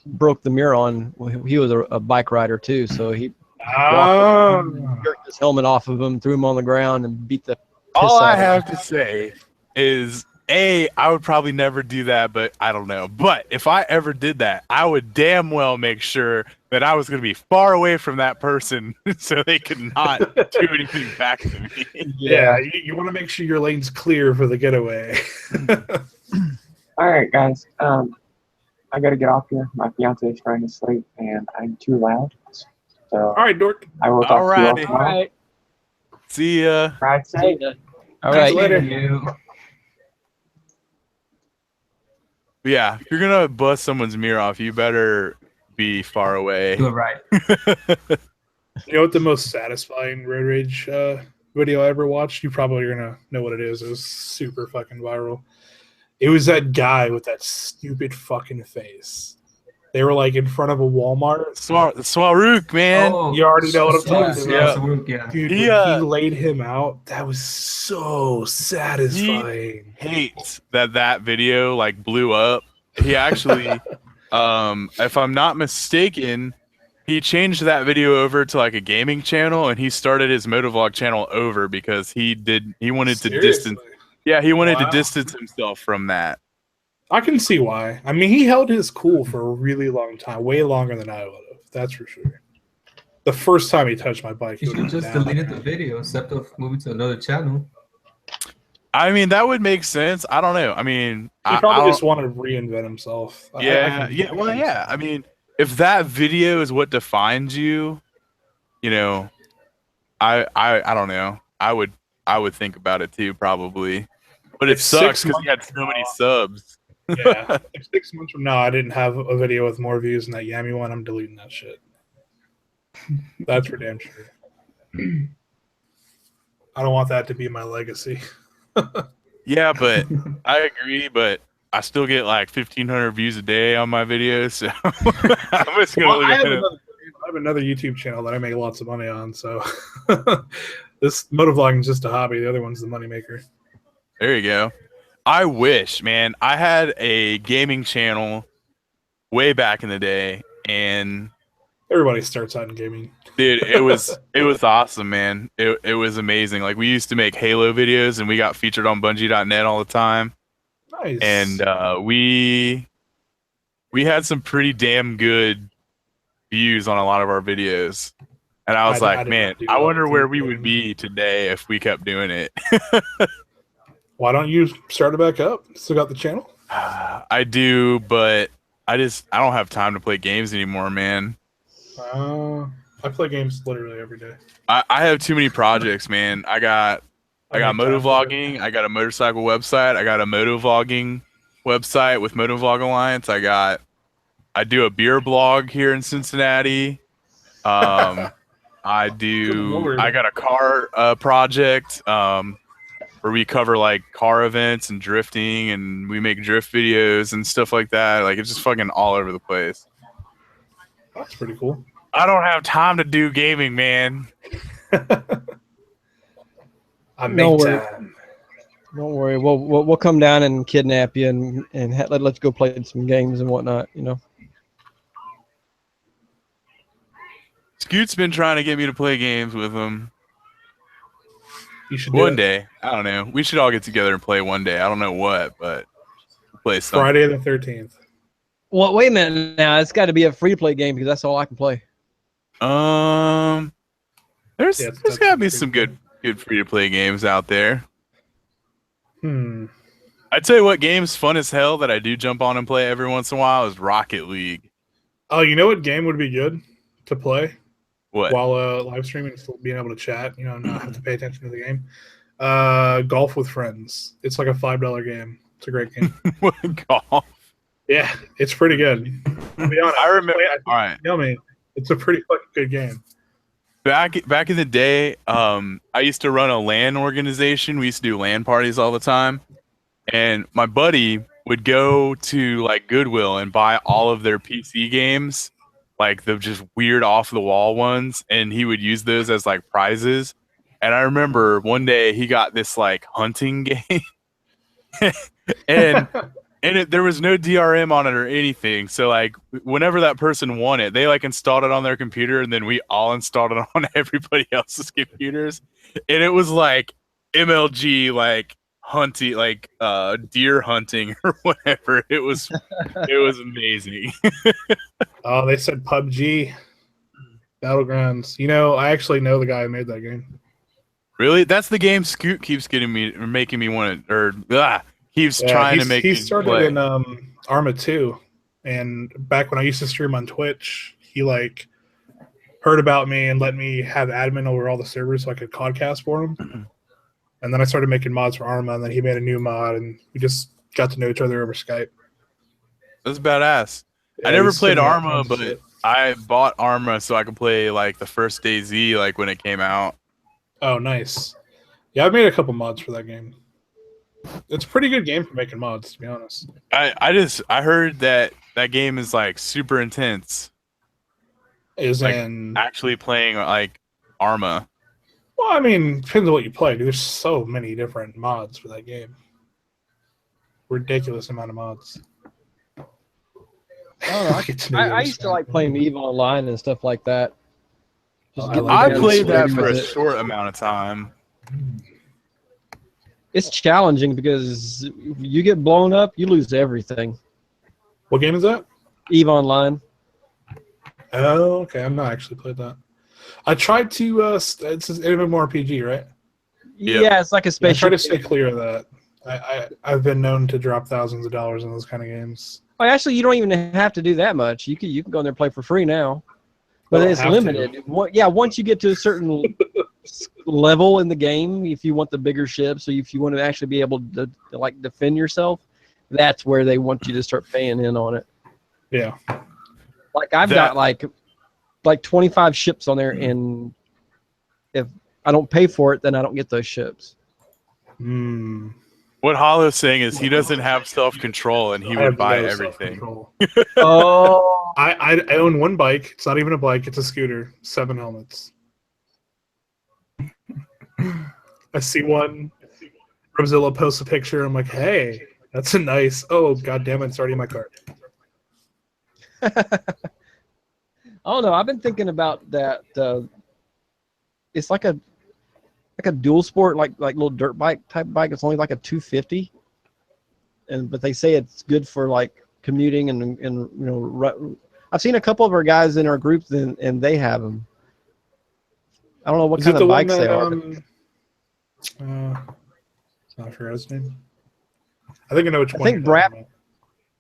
[SPEAKER 2] broke the mirror on, he was a bike rider too. So he jerked his helmet off of him, threw him on the ground, and beat the piss
[SPEAKER 1] All I
[SPEAKER 2] out of him.
[SPEAKER 1] have to say is, I would probably never do that, but I don't know. But if I ever did that, I would damn well make sure that I was going to be far away from that person so they could not do anything back to me.
[SPEAKER 3] Yeah, you want to make sure your lane's clear for the getaway.
[SPEAKER 4] All right, guys. I gotta get off here. My fiance is trying to sleep, and I'm too loud. So
[SPEAKER 3] All right, Dork.
[SPEAKER 4] I will talk to you all
[SPEAKER 1] Alrighty.
[SPEAKER 4] tomorrow.
[SPEAKER 2] All right.
[SPEAKER 1] See ya.
[SPEAKER 4] Ride safe.
[SPEAKER 2] All right.
[SPEAKER 3] later.
[SPEAKER 5] You.
[SPEAKER 1] Yeah, if you're going to bust someone's mirror off, you better be far away.
[SPEAKER 5] Do it right.
[SPEAKER 3] You know what the most satisfying road rage video I ever watched? You probably are gonna know what it is. It was super fucking viral. It was that guy with that stupid fucking face. They were like in front of a Walmart.
[SPEAKER 1] Swarook, man.
[SPEAKER 3] You already know what I'm talking about.
[SPEAKER 5] Yeah.
[SPEAKER 3] Dude,
[SPEAKER 1] He,
[SPEAKER 3] when he laid him out, that was so satisfying.
[SPEAKER 1] Hates that video like blew up he actually, if I'm not mistaken, he changed that video over to like a gaming channel, and he started his motovlog channel over because he wanted to
[SPEAKER 3] Seriously?
[SPEAKER 1] distance. Yeah, he wanted to
[SPEAKER 3] Wow.
[SPEAKER 1] distance himself from that.
[SPEAKER 3] I can see why. I mean, he held his cool for a really long time, way longer than I would have. That's for sure. The first time he touched my bike, he
[SPEAKER 5] You should
[SPEAKER 3] would've
[SPEAKER 5] just
[SPEAKER 3] been down.
[SPEAKER 5] deleted the video instead of moving to another channel.
[SPEAKER 1] I mean, that would make sense. I don't know. I mean,
[SPEAKER 3] He
[SPEAKER 1] I
[SPEAKER 3] probably
[SPEAKER 1] don't-
[SPEAKER 3] just wanted to reinvent himself.
[SPEAKER 1] yeah, yeah. Well, yeah. I mean, if that video is what defines you, you know, I don't know. I would think about it too, probably. But it
[SPEAKER 3] If
[SPEAKER 1] sucks
[SPEAKER 3] 6
[SPEAKER 1] because he had
[SPEAKER 3] months
[SPEAKER 1] so many
[SPEAKER 3] from
[SPEAKER 1] subs.
[SPEAKER 3] Yeah. If 6 months from now I didn't have a video with more views than that Yami one, I'm deleting that shit. That's for damn sure. I don't want that to be my legacy.
[SPEAKER 1] Yeah, but I agree. But I still get like 1,500 views a day on my videos, so I'm just gonna
[SPEAKER 3] Well,
[SPEAKER 1] look
[SPEAKER 3] I
[SPEAKER 1] at
[SPEAKER 3] have
[SPEAKER 1] it.
[SPEAKER 3] another YouTube channel that I make lots of money on, so this motovlogging is just a hobby. The other one's the moneymaker.
[SPEAKER 1] There you go. I wish, man, I had a gaming channel way back in the day, and
[SPEAKER 3] Everybody starts out in gaming.
[SPEAKER 1] dude, it was awesome, man. It was amazing. Like we used to make Halo videos, and we got featured on Bungie.net all the time,
[SPEAKER 3] Nice.
[SPEAKER 1] and we had some pretty damn good views on a lot of our videos. And I was
[SPEAKER 3] I
[SPEAKER 1] like,
[SPEAKER 3] did
[SPEAKER 1] man,
[SPEAKER 3] not do
[SPEAKER 1] I
[SPEAKER 3] well
[SPEAKER 1] wonder
[SPEAKER 3] with
[SPEAKER 1] where
[SPEAKER 3] the
[SPEAKER 1] we would
[SPEAKER 3] game.
[SPEAKER 1] be today if we kept doing it.
[SPEAKER 3] Why don't you start it back up? Still got the channel?
[SPEAKER 1] I do, but I don't have time to play games anymore, man.
[SPEAKER 3] I play games literally every day.
[SPEAKER 1] I have too many projects, man. I got
[SPEAKER 3] make time for it.
[SPEAKER 1] motovlogging. I got a motorcycle website. I got a motovlogging website with Motovlog Alliance. I do a beer blog here in Cincinnati. I
[SPEAKER 3] Good Lord.
[SPEAKER 1] got a car project where we cover like car events and drifting, and we make drift videos and stuff like that. Like it's just fucking all over the place.
[SPEAKER 3] That's pretty cool.
[SPEAKER 1] I don't have time to do gaming, man.
[SPEAKER 3] I make
[SPEAKER 2] No worries.
[SPEAKER 3] time.
[SPEAKER 2] Don't worry. We'll come down and kidnap you and let's go play some games and whatnot. You know.
[SPEAKER 1] Scoot's been trying to get me to play games with him.
[SPEAKER 3] You should do
[SPEAKER 1] One
[SPEAKER 3] it.
[SPEAKER 1] day. I don't know. We should all get together and play one day. I don't know what, but we'll play something.
[SPEAKER 3] Friday the 13th.
[SPEAKER 2] Well, wait a minute now. It's got to be a free to play game because that's all I can play.
[SPEAKER 1] There's
[SPEAKER 3] Yeah,
[SPEAKER 1] there's
[SPEAKER 3] that's
[SPEAKER 1] gotta be
[SPEAKER 3] pretty
[SPEAKER 1] some
[SPEAKER 3] good.
[SPEAKER 1] good free to play games out there.
[SPEAKER 3] I
[SPEAKER 1] I tell you what, game's fun as hell that I do jump on and play every once in a while is Rocket League.
[SPEAKER 3] Oh, you know what game would be good to play
[SPEAKER 1] What?
[SPEAKER 3] while live streaming and still being able to chat? You know, not have to pay attention to the game. Golf with Friends. It's like a $5 game. It's a great game.
[SPEAKER 1] Golf.
[SPEAKER 3] Yeah, it's pretty good. To be honest,
[SPEAKER 1] I remember.
[SPEAKER 3] I
[SPEAKER 1] All right.
[SPEAKER 3] tell me, it's a pretty fucking good game.
[SPEAKER 1] Back in the day, I used to run a LAN organization. We used to do LAN parties all the time, and my buddy would go to like Goodwill and buy all of their PC games, like the just weird off the wall ones, and he would use those as like prizes. And I remember one day he got this like hunting game, and there was no DRM on it or anything. So like whenever that person won it, they like installed it on their computer, and then we all installed it on everybody else's computers. And it was like MLG, like hunting, like deer hunting or whatever. It was amazing.
[SPEAKER 3] Oh, they said PUBG Battlegrounds. You know, I actually know the guy who made that game.
[SPEAKER 1] Really, that's the game Scoot keeps getting me or making me want to, or keeps trying to make
[SPEAKER 3] he
[SPEAKER 1] me
[SPEAKER 3] started
[SPEAKER 1] play.
[SPEAKER 3] in Arma 2, and back when I used to stream on Twitch, he like heard about me and let me have admin over all the servers so I could podcast for him. And then I started making mods for Arma, and then he made a new mod, and we just got to know each other over Skype.
[SPEAKER 1] That's badass. I
[SPEAKER 3] Yeah,
[SPEAKER 1] never
[SPEAKER 3] he's
[SPEAKER 1] played
[SPEAKER 3] spinning out
[SPEAKER 1] Arma,
[SPEAKER 3] tons of
[SPEAKER 1] but
[SPEAKER 3] shit.
[SPEAKER 1] I bought Arma so I could play like the first DayZ, like when it came out.
[SPEAKER 3] Oh, nice. Yeah, I've made a couple mods for that game. It's a pretty good game for making mods, to be honest.
[SPEAKER 1] I heard that game is like super intense.
[SPEAKER 3] Is
[SPEAKER 1] Like,
[SPEAKER 3] in
[SPEAKER 1] Actually playing like Arma.
[SPEAKER 3] well, I mean, depends on what you play. Dude. There's so many different mods for that game. Ridiculous amount of mods.
[SPEAKER 2] don't know.
[SPEAKER 3] Get to know
[SPEAKER 2] I
[SPEAKER 3] you
[SPEAKER 2] used to like playing EVE Online and stuff like that. Just
[SPEAKER 3] Oh, I
[SPEAKER 2] get
[SPEAKER 3] like
[SPEAKER 1] I
[SPEAKER 2] together,
[SPEAKER 1] played that
[SPEAKER 2] swing
[SPEAKER 1] for a
[SPEAKER 2] with it.
[SPEAKER 1] short amount of time.
[SPEAKER 2] It's challenging because if you get blown up, you lose everything.
[SPEAKER 3] What game is that?
[SPEAKER 2] EVE Online.
[SPEAKER 3] Oh, okay. I've not actually played that. I tried to. It's an MMORPG, right?
[SPEAKER 1] Yep.
[SPEAKER 2] Yeah, it's like a
[SPEAKER 3] Yeah, I try
[SPEAKER 2] spaceship.
[SPEAKER 3] to stay clear of that. I've been known to drop thousands of dollars in those kind of games.
[SPEAKER 2] Well, actually, you don't even have to do that much. You can go in there and play for free now, but
[SPEAKER 3] Don't
[SPEAKER 2] it's
[SPEAKER 3] have
[SPEAKER 2] limited. Yeah, once you get to a certain level in the game, if you want the bigger ships, or if you want to actually be able to like defend yourself, that's where they want you to start paying in on it.
[SPEAKER 3] Yeah.
[SPEAKER 2] Like I've got like 25 ships on there, and if I don't pay for it, then I don't get those ships.
[SPEAKER 3] Hmm.
[SPEAKER 1] What Hollow's saying is he doesn't have self-control and he
[SPEAKER 3] I
[SPEAKER 1] would
[SPEAKER 3] have
[SPEAKER 1] buy
[SPEAKER 3] no
[SPEAKER 1] everything.
[SPEAKER 3] self-control.
[SPEAKER 2] Oh,
[SPEAKER 3] I own one bike. It's not even a bike. It's a scooter. 7 helmets. I see one. Rosilla posts a picture. I'm like, hey, that's a nice. Oh, god damn it. It's already in my cart.
[SPEAKER 2] I don't know. I've been thinking about that. It's like a dual sport, like little dirt bike type bike. It's only like a 250, but they say it's good for like commuting and you know. I've seen a couple of our guys in our group, and they have them. I don't know what
[SPEAKER 3] Is it
[SPEAKER 2] kind
[SPEAKER 3] the
[SPEAKER 2] of
[SPEAKER 3] one
[SPEAKER 2] bikes they
[SPEAKER 3] that
[SPEAKER 2] are.
[SPEAKER 3] I forgot his name. I think I know which
[SPEAKER 2] I
[SPEAKER 3] one.
[SPEAKER 2] think
[SPEAKER 3] you're talking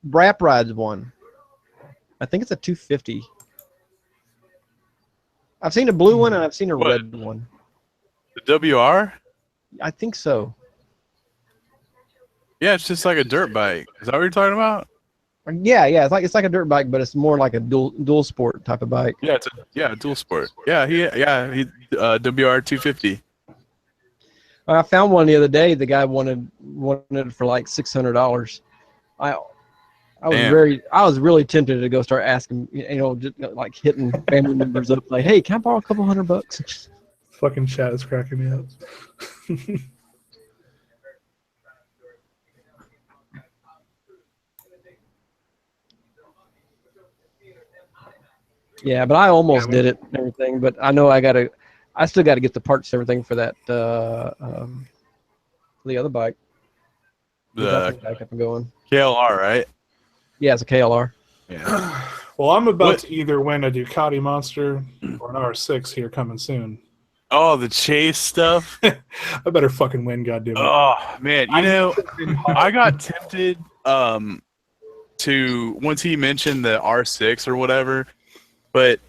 [SPEAKER 2] Brap rides one. I think it's a 250. I've seen a blue one and I've seen a
[SPEAKER 1] What?
[SPEAKER 2] red one.
[SPEAKER 1] The WR?
[SPEAKER 2] I think so.
[SPEAKER 1] Yeah, it's just like a dirt bike. Is that what you're talking about?
[SPEAKER 2] Yeah. It's like a dirt bike, but it's more like a dual sport type of bike.
[SPEAKER 1] Yeah, it's a dual sport. Yeah, he WR 250.
[SPEAKER 2] I found one the other day. The guy wanted it for like $600. I was
[SPEAKER 1] Damn.
[SPEAKER 2] I was really tempted to go start asking, just like hitting family members up, like, hey, can I borrow a couple $100?
[SPEAKER 3] Fucking chat is cracking me up.
[SPEAKER 2] Yeah, but I almost did it and everything. But I know I still got to get the parts and everything for that the other bike.
[SPEAKER 1] The
[SPEAKER 2] Back up and going.
[SPEAKER 1] KLR, right?
[SPEAKER 2] Yeah, it's a KLR.
[SPEAKER 1] Yeah.
[SPEAKER 3] Well, I'm about to either win a Ducati Monster or an R6 here coming soon.
[SPEAKER 1] Oh, the chase stuff.
[SPEAKER 3] I better fucking win, goddammit.
[SPEAKER 1] Oh man, I got tempted to once he mentioned the R6 or whatever, but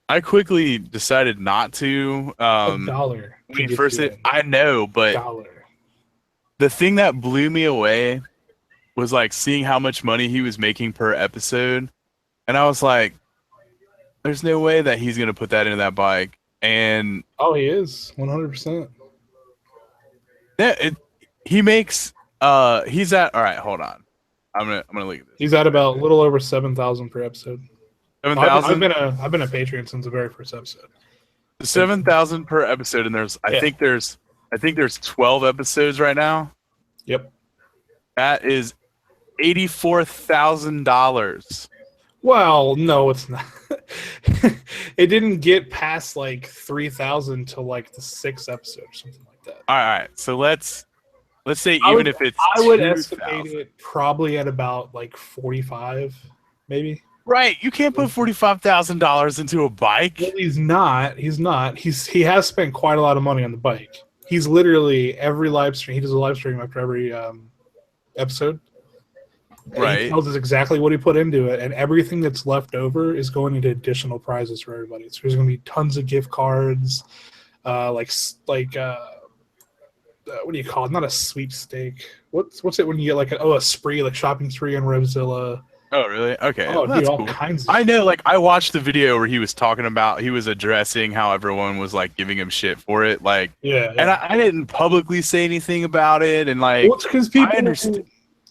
[SPEAKER 1] I quickly decided not to.
[SPEAKER 3] $1.
[SPEAKER 1] When he first I know, but
[SPEAKER 3] $1.
[SPEAKER 1] the thing that blew me away was like seeing how much money he was making per episode, and I was like, "There's no way that he's gonna put that into that bike." And
[SPEAKER 3] oh, he is 100%.
[SPEAKER 1] yeah, he makes. He's at. All right, hold on. I'm gonna look at this.
[SPEAKER 3] He's at about a little over 7,000 per episode.
[SPEAKER 1] 7,000.
[SPEAKER 3] I've been a Patreon since the very first episode.
[SPEAKER 1] 7,000 per episode, and I think there's 12 episodes right now.
[SPEAKER 3] Yep.
[SPEAKER 1] That is $84,000.
[SPEAKER 3] Well, no, it's not. It didn't get past like 3,000 to like the 6th episode or something like that.
[SPEAKER 1] All right. So let's say if it's
[SPEAKER 3] I would
[SPEAKER 1] 2,000.
[SPEAKER 3] estimate it probably at about like 45, maybe.
[SPEAKER 1] Right. You can't put $45,000 into a bike.
[SPEAKER 3] Well, he's not. He has spent quite a lot of money on the bike. He's literally every live stream. He does a live stream after every episode.
[SPEAKER 1] Right.
[SPEAKER 3] He tells us exactly what he put into it, and everything that's left over is going into additional prizes for everybody. So there's going to be tons of gift cards, what do you call it? Not a sweepstake. What's it when you get a spree, like shopping spree on Revzilla?
[SPEAKER 1] Oh, really? Okay.
[SPEAKER 3] Oh,
[SPEAKER 1] Well,
[SPEAKER 3] dude, all
[SPEAKER 1] cool.
[SPEAKER 3] kinds of
[SPEAKER 1] I know. Like, I watched the video where he was addressing how everyone was like giving him shit for it. Like,
[SPEAKER 3] yeah.
[SPEAKER 1] and I didn't publicly say anything about it, and like,
[SPEAKER 3] well, it's because people.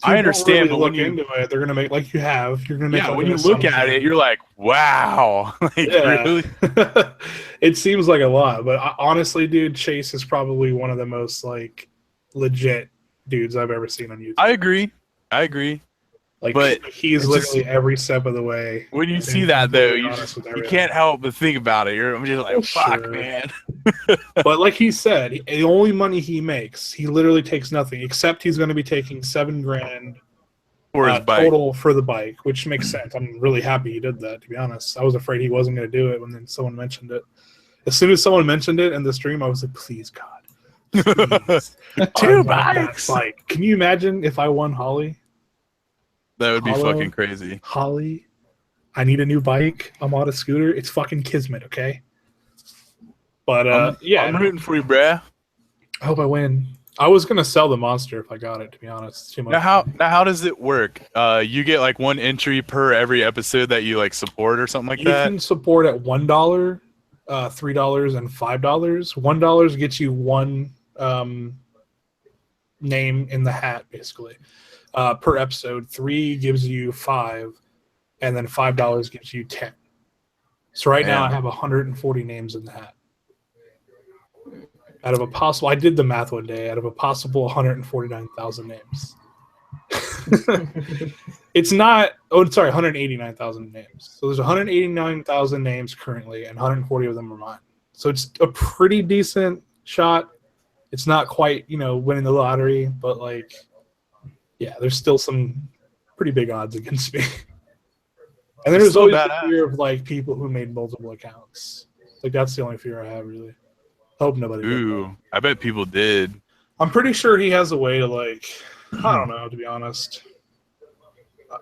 [SPEAKER 1] I understand,
[SPEAKER 3] really
[SPEAKER 1] but
[SPEAKER 3] look
[SPEAKER 1] when you
[SPEAKER 3] into it, they're gonna make like you have. You're gonna make.
[SPEAKER 1] when you look at it, you're like, wow, like really.
[SPEAKER 3] It seems like a lot, but honestly, dude, Chase is probably one of the most like legit dudes I've ever seen on YouTube.
[SPEAKER 1] I agree.
[SPEAKER 3] Like,
[SPEAKER 1] But
[SPEAKER 3] he's
[SPEAKER 1] it's
[SPEAKER 3] literally
[SPEAKER 1] just-
[SPEAKER 3] every step of the way.
[SPEAKER 1] when you
[SPEAKER 3] being
[SPEAKER 1] see that though,
[SPEAKER 3] completely
[SPEAKER 1] you
[SPEAKER 3] honest
[SPEAKER 1] just
[SPEAKER 3] with
[SPEAKER 1] you
[SPEAKER 3] everything.
[SPEAKER 1] can't help but think about it. I'm just like,
[SPEAKER 3] Well,
[SPEAKER 1] fuck,
[SPEAKER 3] sure.
[SPEAKER 1] man.
[SPEAKER 3] But like he said, the only money he makes, he literally takes nothing, except he's going to be taking $7,000
[SPEAKER 1] For his bike.
[SPEAKER 3] total for the bike, which makes sense. I'm really happy he did that, to be honest. I was afraid he wasn't going to do it when then someone mentioned it. As soon as someone mentioned it in the stream, I was like, please, God. Please. I
[SPEAKER 1] Two
[SPEAKER 3] want that
[SPEAKER 1] bikes.
[SPEAKER 3] bike. Can you imagine if I won Holly?
[SPEAKER 1] That would be
[SPEAKER 3] Hollow.
[SPEAKER 1] fucking crazy.
[SPEAKER 3] Holly, I need a new bike. I'm on a scooter. It's fucking kismet, okay? But
[SPEAKER 1] I'm rooting for you, bruh.
[SPEAKER 3] I hope I win. I was gonna sell the monster if I got it. To be honest, it's too much.
[SPEAKER 1] Now how does it work? You get like one entry per every episode that you like support or something like
[SPEAKER 3] you
[SPEAKER 1] that.
[SPEAKER 3] can support at $1, $3, and $5. $1 gets you one name in the hat, basically, per episode. 3 gives you 5, and then $5 gives you 10. So right now I
[SPEAKER 1] Man.
[SPEAKER 3] have 140 names in the hat. Out of a possible, I did the math one day. Out of a possible 149,000 names. It's not. Oh, sorry, 189,000 names. So there's 189,000 names currently, and 140 of them are mine. So it's a pretty decent shot. It's not quite, winning the lottery, but like, yeah, there's still some pretty big odds against me. And there's
[SPEAKER 1] Still
[SPEAKER 3] always the
[SPEAKER 1] badass.
[SPEAKER 3] fear of like people who made multiple accounts. Like that's the only fear I have, really. Hope nobody did that.
[SPEAKER 1] Ooh, I bet people did.
[SPEAKER 3] I'm pretty sure he has a way to like, I don't know, to be honest.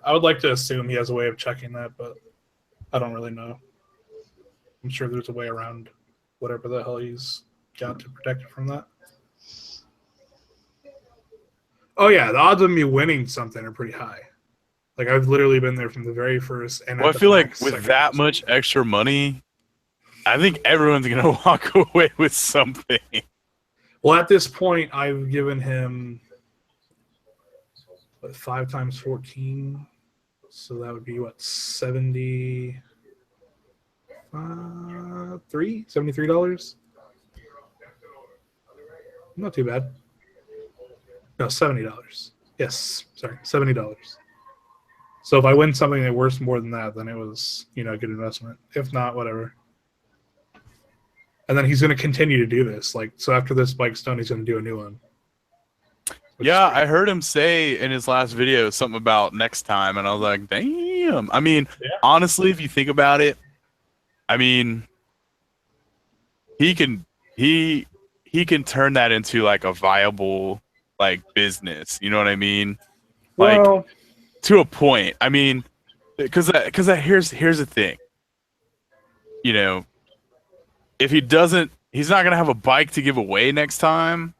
[SPEAKER 3] I would like to assume he has a way of checking that, but I don't really know. I'm sure there's a way around whatever the hell he's got to protect it from that. Oh yeah, the odds of me winning something are pretty high. Like I've literally been there from the very first. And
[SPEAKER 1] Well, I
[SPEAKER 3] at the
[SPEAKER 1] feel like
[SPEAKER 3] max
[SPEAKER 1] with
[SPEAKER 3] second
[SPEAKER 1] that
[SPEAKER 3] episode.
[SPEAKER 1] much extra money, I think everyone's gonna walk away with something.
[SPEAKER 3] Well, at this point, I've given him 5 times 14, so that would be what, $73? Not too bad. No, $70. Yes, sorry, $70. So if I win something that worth more than that, then it was, a good investment. If not, whatever. And then he's going to continue to do this. Like, so after this bike's done, he's going to do a new one. Which
[SPEAKER 1] Yeah,
[SPEAKER 3] is
[SPEAKER 1] I heard him say in his last video something about next time, and I was like, damn. I mean,
[SPEAKER 3] Yeah.
[SPEAKER 1] honestly, if you think about it, I mean, he can turn that into like a viable like business. You know what I mean? Like
[SPEAKER 3] well,
[SPEAKER 1] to a point. I mean, because here's the thing. If he doesn't, he's not gonna have a bike to give away next time.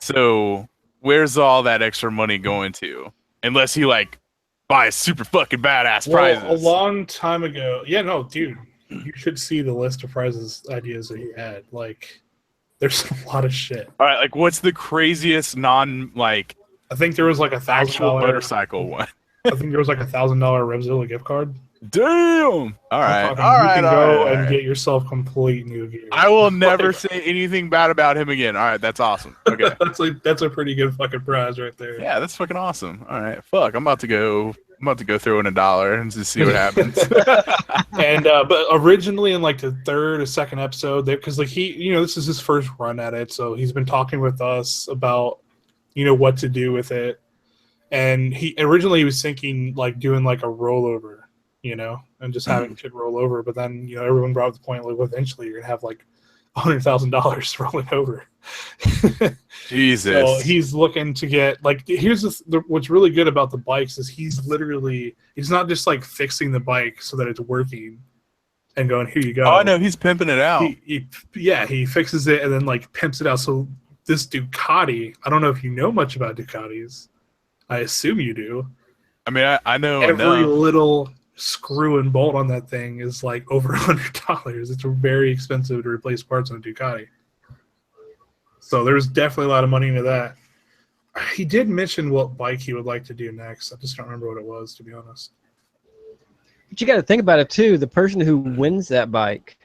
[SPEAKER 1] So where's all that extra money going to? Unless he like buys super fucking badass prizes.
[SPEAKER 3] a long time ago. Yeah, no, dude. You should see the list of prizes ideas that he had. Like, there's a lot of shit.
[SPEAKER 1] All right, like what's the craziest I
[SPEAKER 3] think there was like
[SPEAKER 1] actual
[SPEAKER 3] $1,000
[SPEAKER 1] motorcycle one?
[SPEAKER 3] I think there was like $1,000 Revzilla gift card.
[SPEAKER 1] Damn! All right,
[SPEAKER 3] I'm talking,
[SPEAKER 1] all
[SPEAKER 3] you
[SPEAKER 1] right,
[SPEAKER 3] can
[SPEAKER 1] all
[SPEAKER 3] go
[SPEAKER 1] right,
[SPEAKER 3] and
[SPEAKER 1] all right.
[SPEAKER 3] get yourself complete new gear.
[SPEAKER 1] I will never say anything bad about him again. All right, that's awesome. Okay.
[SPEAKER 3] that's a pretty good fucking prize right there.
[SPEAKER 1] Yeah, that's fucking awesome. All right, fuck. I'm about to go throw in $1 and just see what happens.
[SPEAKER 3] And but originally in like the third or second episode, because like he, this is his first run at it, so he's been talking with us about what to do with it. And he was thinking like doing like a rollover, and just having shit roll over. But then everyone brought up the point like eventually you're gonna have like $100,000 rolling over.
[SPEAKER 1] Jesus.
[SPEAKER 3] So he's looking to get like here's what's really good about the bikes is he's not just like fixing the bike so that it's working and going here you go.
[SPEAKER 1] Oh, I know he's pimping it out.
[SPEAKER 3] He fixes it and then like pimps it out. So this Ducati, I don't know if you know much about Ducatis. I assume you do.
[SPEAKER 1] I mean, I know
[SPEAKER 3] Every
[SPEAKER 1] enough.
[SPEAKER 3] little screw and bolt on that thing is like over $100. It's very expensive to replace parts on a Ducati. So there's definitely a lot of money into that. He did mention what bike he would like to do next. I just don't remember what it was, to be honest.
[SPEAKER 2] But you got to think about it too. The person who wins that bike,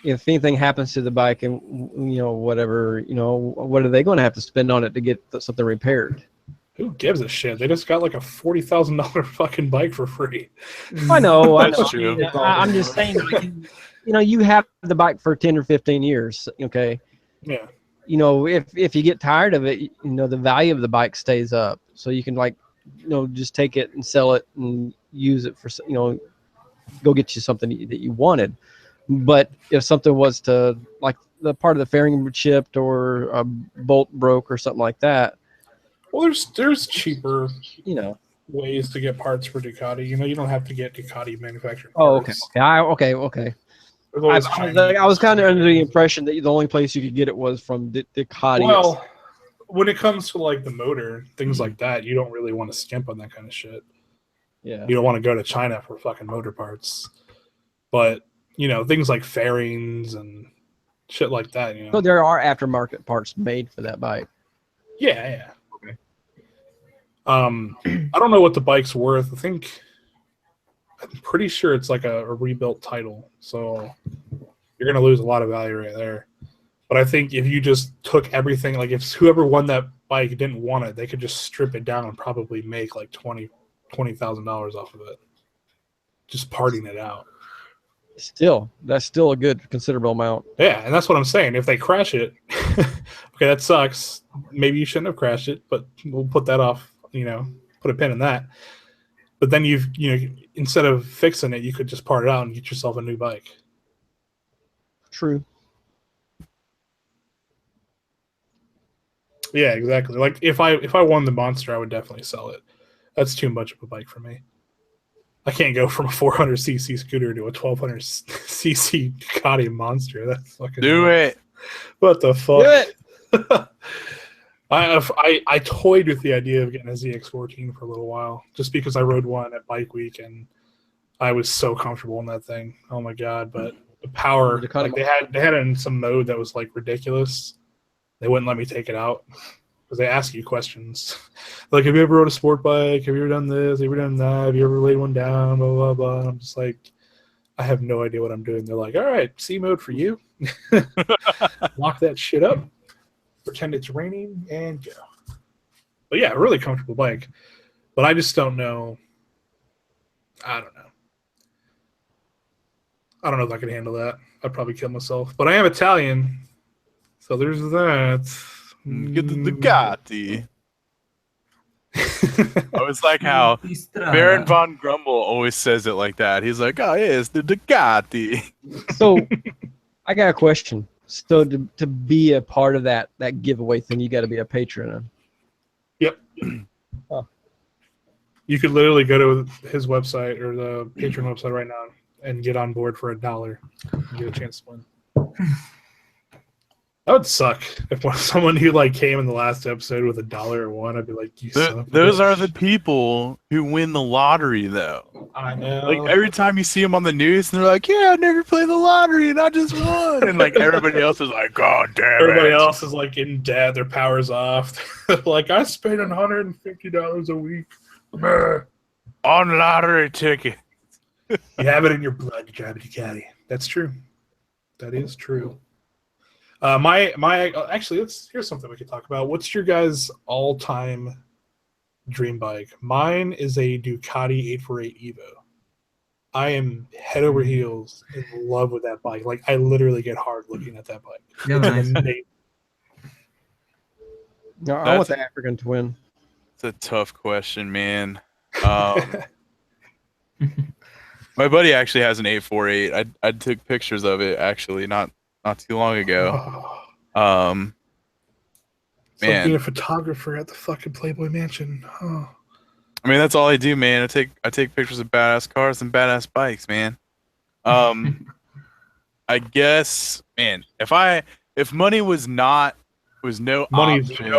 [SPEAKER 2] if anything happens to the bike and whatever, what are they going to have to spend on it to get something repaired?
[SPEAKER 3] Who gives a shit? They just got like a $40,000 fucking bike for free.
[SPEAKER 2] I know.
[SPEAKER 1] That's
[SPEAKER 2] I know.
[SPEAKER 1] true.
[SPEAKER 2] I'm just saying, you have the bike for 10 or 15 years. Okay.
[SPEAKER 3] Yeah.
[SPEAKER 2] If you get tired of it, the value of the bike stays up. So you can just take it and sell it and use it for, go get you something that you wanted. But if something was to, like, the part of the fairing chipped or a bolt broke or something like that,
[SPEAKER 3] Well, there's cheaper
[SPEAKER 2] you
[SPEAKER 3] ways to get parts for Ducati. You don't have to get Ducati manufactured
[SPEAKER 2] Oh, okay.
[SPEAKER 3] parts.
[SPEAKER 2] Okay.
[SPEAKER 3] There's always
[SPEAKER 2] I was kind of under the impression that the only place you could get it was from Ducati.
[SPEAKER 3] Well, when it comes to like the motor, things like that, you don't really want to skimp on that kind of shit.
[SPEAKER 2] Yeah.
[SPEAKER 3] You don't want to go to China for fucking motor parts. But, things like fairings and shit like that,
[SPEAKER 2] So there are aftermarket parts made for that bike.
[SPEAKER 3] Yeah. Okay. I don't know what the bike's worth. I'm pretty sure it's like a rebuilt title. So you're going to lose a lot of value right there. But I think if you just took everything, like if whoever won that bike didn't want it, they could just strip it down and probably make like $20,000 off of it. Just parting it out.
[SPEAKER 2] That's still a good considerable amount.
[SPEAKER 3] Yeah, and that's what I'm saying. If they crash it, okay, that sucks. Maybe you shouldn't have crashed it, but we'll put that off, put a pin in that. But then instead of fixing it, you could just part it out and get yourself a new bike.
[SPEAKER 2] True.
[SPEAKER 3] Yeah, exactly. Like if I won the Monster, I would definitely sell it. That's too much of a bike for me. I can't go from a 400cc scooter to a 1200cc Ducati Monster. That's fucking
[SPEAKER 1] Do it.
[SPEAKER 3] What the fuck?
[SPEAKER 2] Do it.
[SPEAKER 3] I toyed with the idea of getting a ZX14 for a little while, just because I rode one at Bike Week and I was so comfortable in that thing. Oh my god! But the power, like they had it in some mode that was like ridiculous. They wouldn't let me take it out because they ask you questions like, "Have you ever rode a sport bike? Have you ever done this? Have you ever done that? Have you ever laid one down?" Blah blah blah. And I'm just like, I have no idea what I'm doing. They're like, "All right, C mode for you. Lock that shit up. Pretend it's raining and go." But yeah, a really comfortable bike. But I just don't know. I don't know. I don't know if I can handle that. I'd probably kill myself. But I am Italian, so there's that.
[SPEAKER 1] Get the Ducati. I was like how Baron von Grumble always says it like that. He's like, "Oh yeah, it's the Ducati."
[SPEAKER 2] So I got a question. So to be a part of that giveaway thing, you got to be a patron.
[SPEAKER 3] Yep.
[SPEAKER 2] Oh.
[SPEAKER 3] You could literally go to his website or the Patreon website right now and get on board for $1 and get a chance to win. That would suck if someone who like came in the last episode with $1 or one. I'd be like, "You son of a
[SPEAKER 1] Those
[SPEAKER 3] bitch."
[SPEAKER 1] are the people who win the lottery, though.
[SPEAKER 3] I know.
[SPEAKER 1] Like every time you see them on the news, and they're like, "Yeah, I never played the lottery, and I just won," and like everybody else is like, "God damn
[SPEAKER 3] Everybody
[SPEAKER 1] it!"
[SPEAKER 3] else is like in debt. Their power's off. Like, I spend $150 a week. Brr.
[SPEAKER 1] On lottery ticket.
[SPEAKER 3] You have it in your blood to drive a Ducati. That's true. That is true. Actually, here's something we could talk about. What's your guys' all-time dream bike? Mine is a Ducati 848 Evo. I am head over heels in love with that bike. Like, I literally get hard looking at that bike.
[SPEAKER 5] Yeah, nice.
[SPEAKER 2] No, I want the African Twin.
[SPEAKER 1] It's a tough question, man. My buddy actually has an 848. I took pictures of it actually not too long ago.
[SPEAKER 3] It's like
[SPEAKER 1] Man,
[SPEAKER 3] being a photographer at the fucking Playboy Mansion. Oh.
[SPEAKER 1] I mean that's all I do, man. I take pictures of badass cars and badass bikes, man. I guess, man, if money was no
[SPEAKER 3] Money's
[SPEAKER 1] option,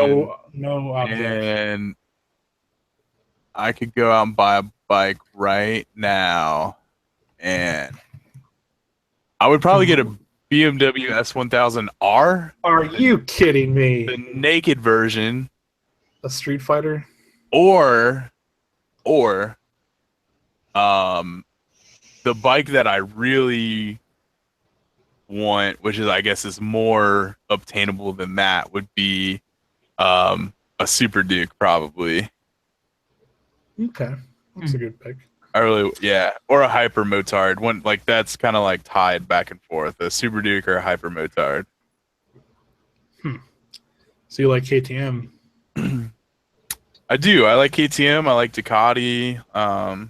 [SPEAKER 3] no object.
[SPEAKER 1] and I could go out and buy a bike right now, and I would probably get a BMW S1000R,
[SPEAKER 3] Are you kidding me?
[SPEAKER 1] the naked version,
[SPEAKER 3] A Street Fighter?
[SPEAKER 1] or the bike that I really want, which is I guess is more obtainable than that, would be a Super Duke probably.
[SPEAKER 3] Okay, that's a good pick.
[SPEAKER 1] I really, yeah, or a Hyper Motard. One like that's kind of like tied back and forth. A Super Duke or a Hyper Motard.
[SPEAKER 3] So you like KTM?
[SPEAKER 1] I do. I like KTM. I like Ducati. I like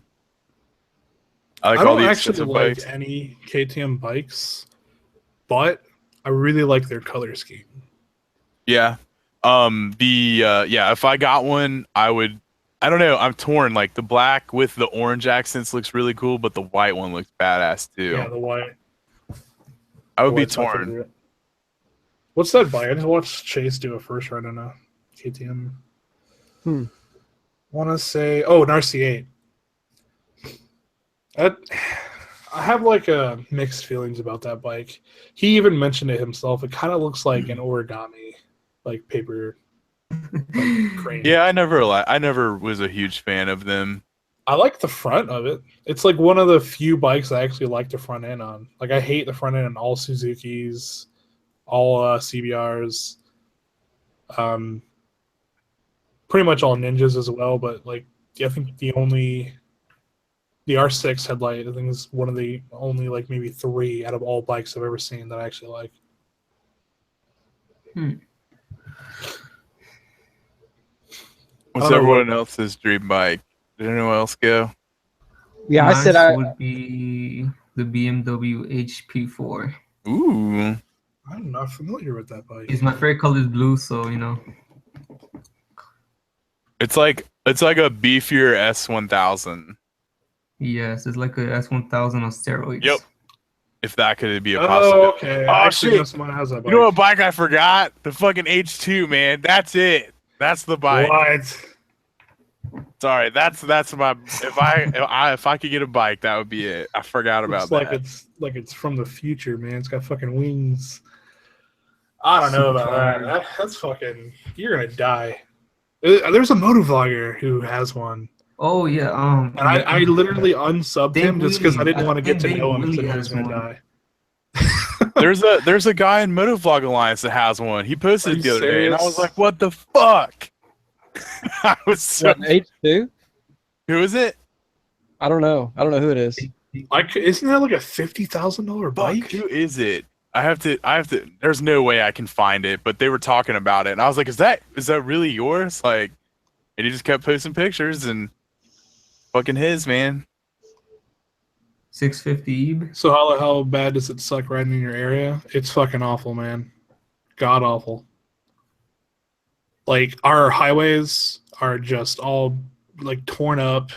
[SPEAKER 3] I
[SPEAKER 1] all
[SPEAKER 3] don't
[SPEAKER 1] the
[SPEAKER 3] actually
[SPEAKER 1] expensive
[SPEAKER 3] like
[SPEAKER 1] bikes.
[SPEAKER 3] any KTM bikes, but I really like their color scheme.
[SPEAKER 1] Yeah. If I got one, I would. I don't know. I'm torn. Like the black with the orange accents looks really cool, but the white one looks badass too.
[SPEAKER 3] Yeah, the white.
[SPEAKER 1] I would
[SPEAKER 3] the
[SPEAKER 1] be
[SPEAKER 3] white's my
[SPEAKER 1] torn.
[SPEAKER 3] favorite. What's that bike? I just watched Chase do a first ride on a KTM. Want to say, an RC8. I have like mixed feelings about that bike. He even mentioned it himself. It kind of looks like an origami, like paper crane.
[SPEAKER 1] Yeah, I never was a huge fan of them.
[SPEAKER 3] I like the front of it. It's like one of the few bikes I actually like the front end on. Like I hate the front end on all Suzukis, all CBRs, pretty much all Ninjas as well. But like, I think the R6 headlight, I think, is one of the only like maybe 3 out of all bikes I've ever seen that I actually like.
[SPEAKER 1] What's everyone else's dream bike? Did anyone else go?
[SPEAKER 2] Yeah, I said I
[SPEAKER 5] would be the BMW HP4.
[SPEAKER 1] Ooh.
[SPEAKER 3] I'm not familiar with that bike.
[SPEAKER 5] My favorite color is blue, so you know.
[SPEAKER 1] It's like a beefier S1000.
[SPEAKER 5] Yes, it's like a S1000 on steroids.
[SPEAKER 1] Yep. If that could be a possibility.
[SPEAKER 3] Oh, okay.
[SPEAKER 1] Oh,
[SPEAKER 3] Actually,
[SPEAKER 1] shit.
[SPEAKER 3] someone has that bike.
[SPEAKER 1] You know what bike I forgot? The fucking H2, man. That's it. That's the bike.
[SPEAKER 3] What?
[SPEAKER 1] Sorry, that's my. If I could get a bike, that would be it. I forgot about
[SPEAKER 3] Looks
[SPEAKER 1] that.
[SPEAKER 3] like it's from the future, man. It's got fucking wings. I don't know about that. That's fucking. You're gonna die. There's a motovlogger who has one,
[SPEAKER 5] Oh yeah.
[SPEAKER 3] and I literally unsubbed
[SPEAKER 5] Dave
[SPEAKER 3] him just because I
[SPEAKER 5] Wheatley.
[SPEAKER 3] didn't want to get to
[SPEAKER 5] Dave
[SPEAKER 3] know him.
[SPEAKER 5] Wheatley
[SPEAKER 3] So he was
[SPEAKER 5] has
[SPEAKER 3] gonna
[SPEAKER 5] one.
[SPEAKER 3] die.
[SPEAKER 1] There's a guy in Motovlog Alliance that has one. He posted
[SPEAKER 3] Are
[SPEAKER 1] it
[SPEAKER 3] you
[SPEAKER 1] the other day, and I was
[SPEAKER 3] serious?
[SPEAKER 1] like, "What the fuck?" I was so.
[SPEAKER 2] what, H2?
[SPEAKER 1] Who is it?
[SPEAKER 2] I don't know. I don't know who it is.
[SPEAKER 3] Like, isn't that like a $50,000
[SPEAKER 1] Fuck,
[SPEAKER 3] bike?
[SPEAKER 1] who is it? I have to. There's no way I can find it, but they were talking about it, and I was like, "Is that really yours?" Like, and he just kept posting pictures and fucking his, man.
[SPEAKER 5] 650 EB.
[SPEAKER 3] So how bad does it suck riding in your area? It's fucking awful, man. God awful. Like our highways are just all like torn up,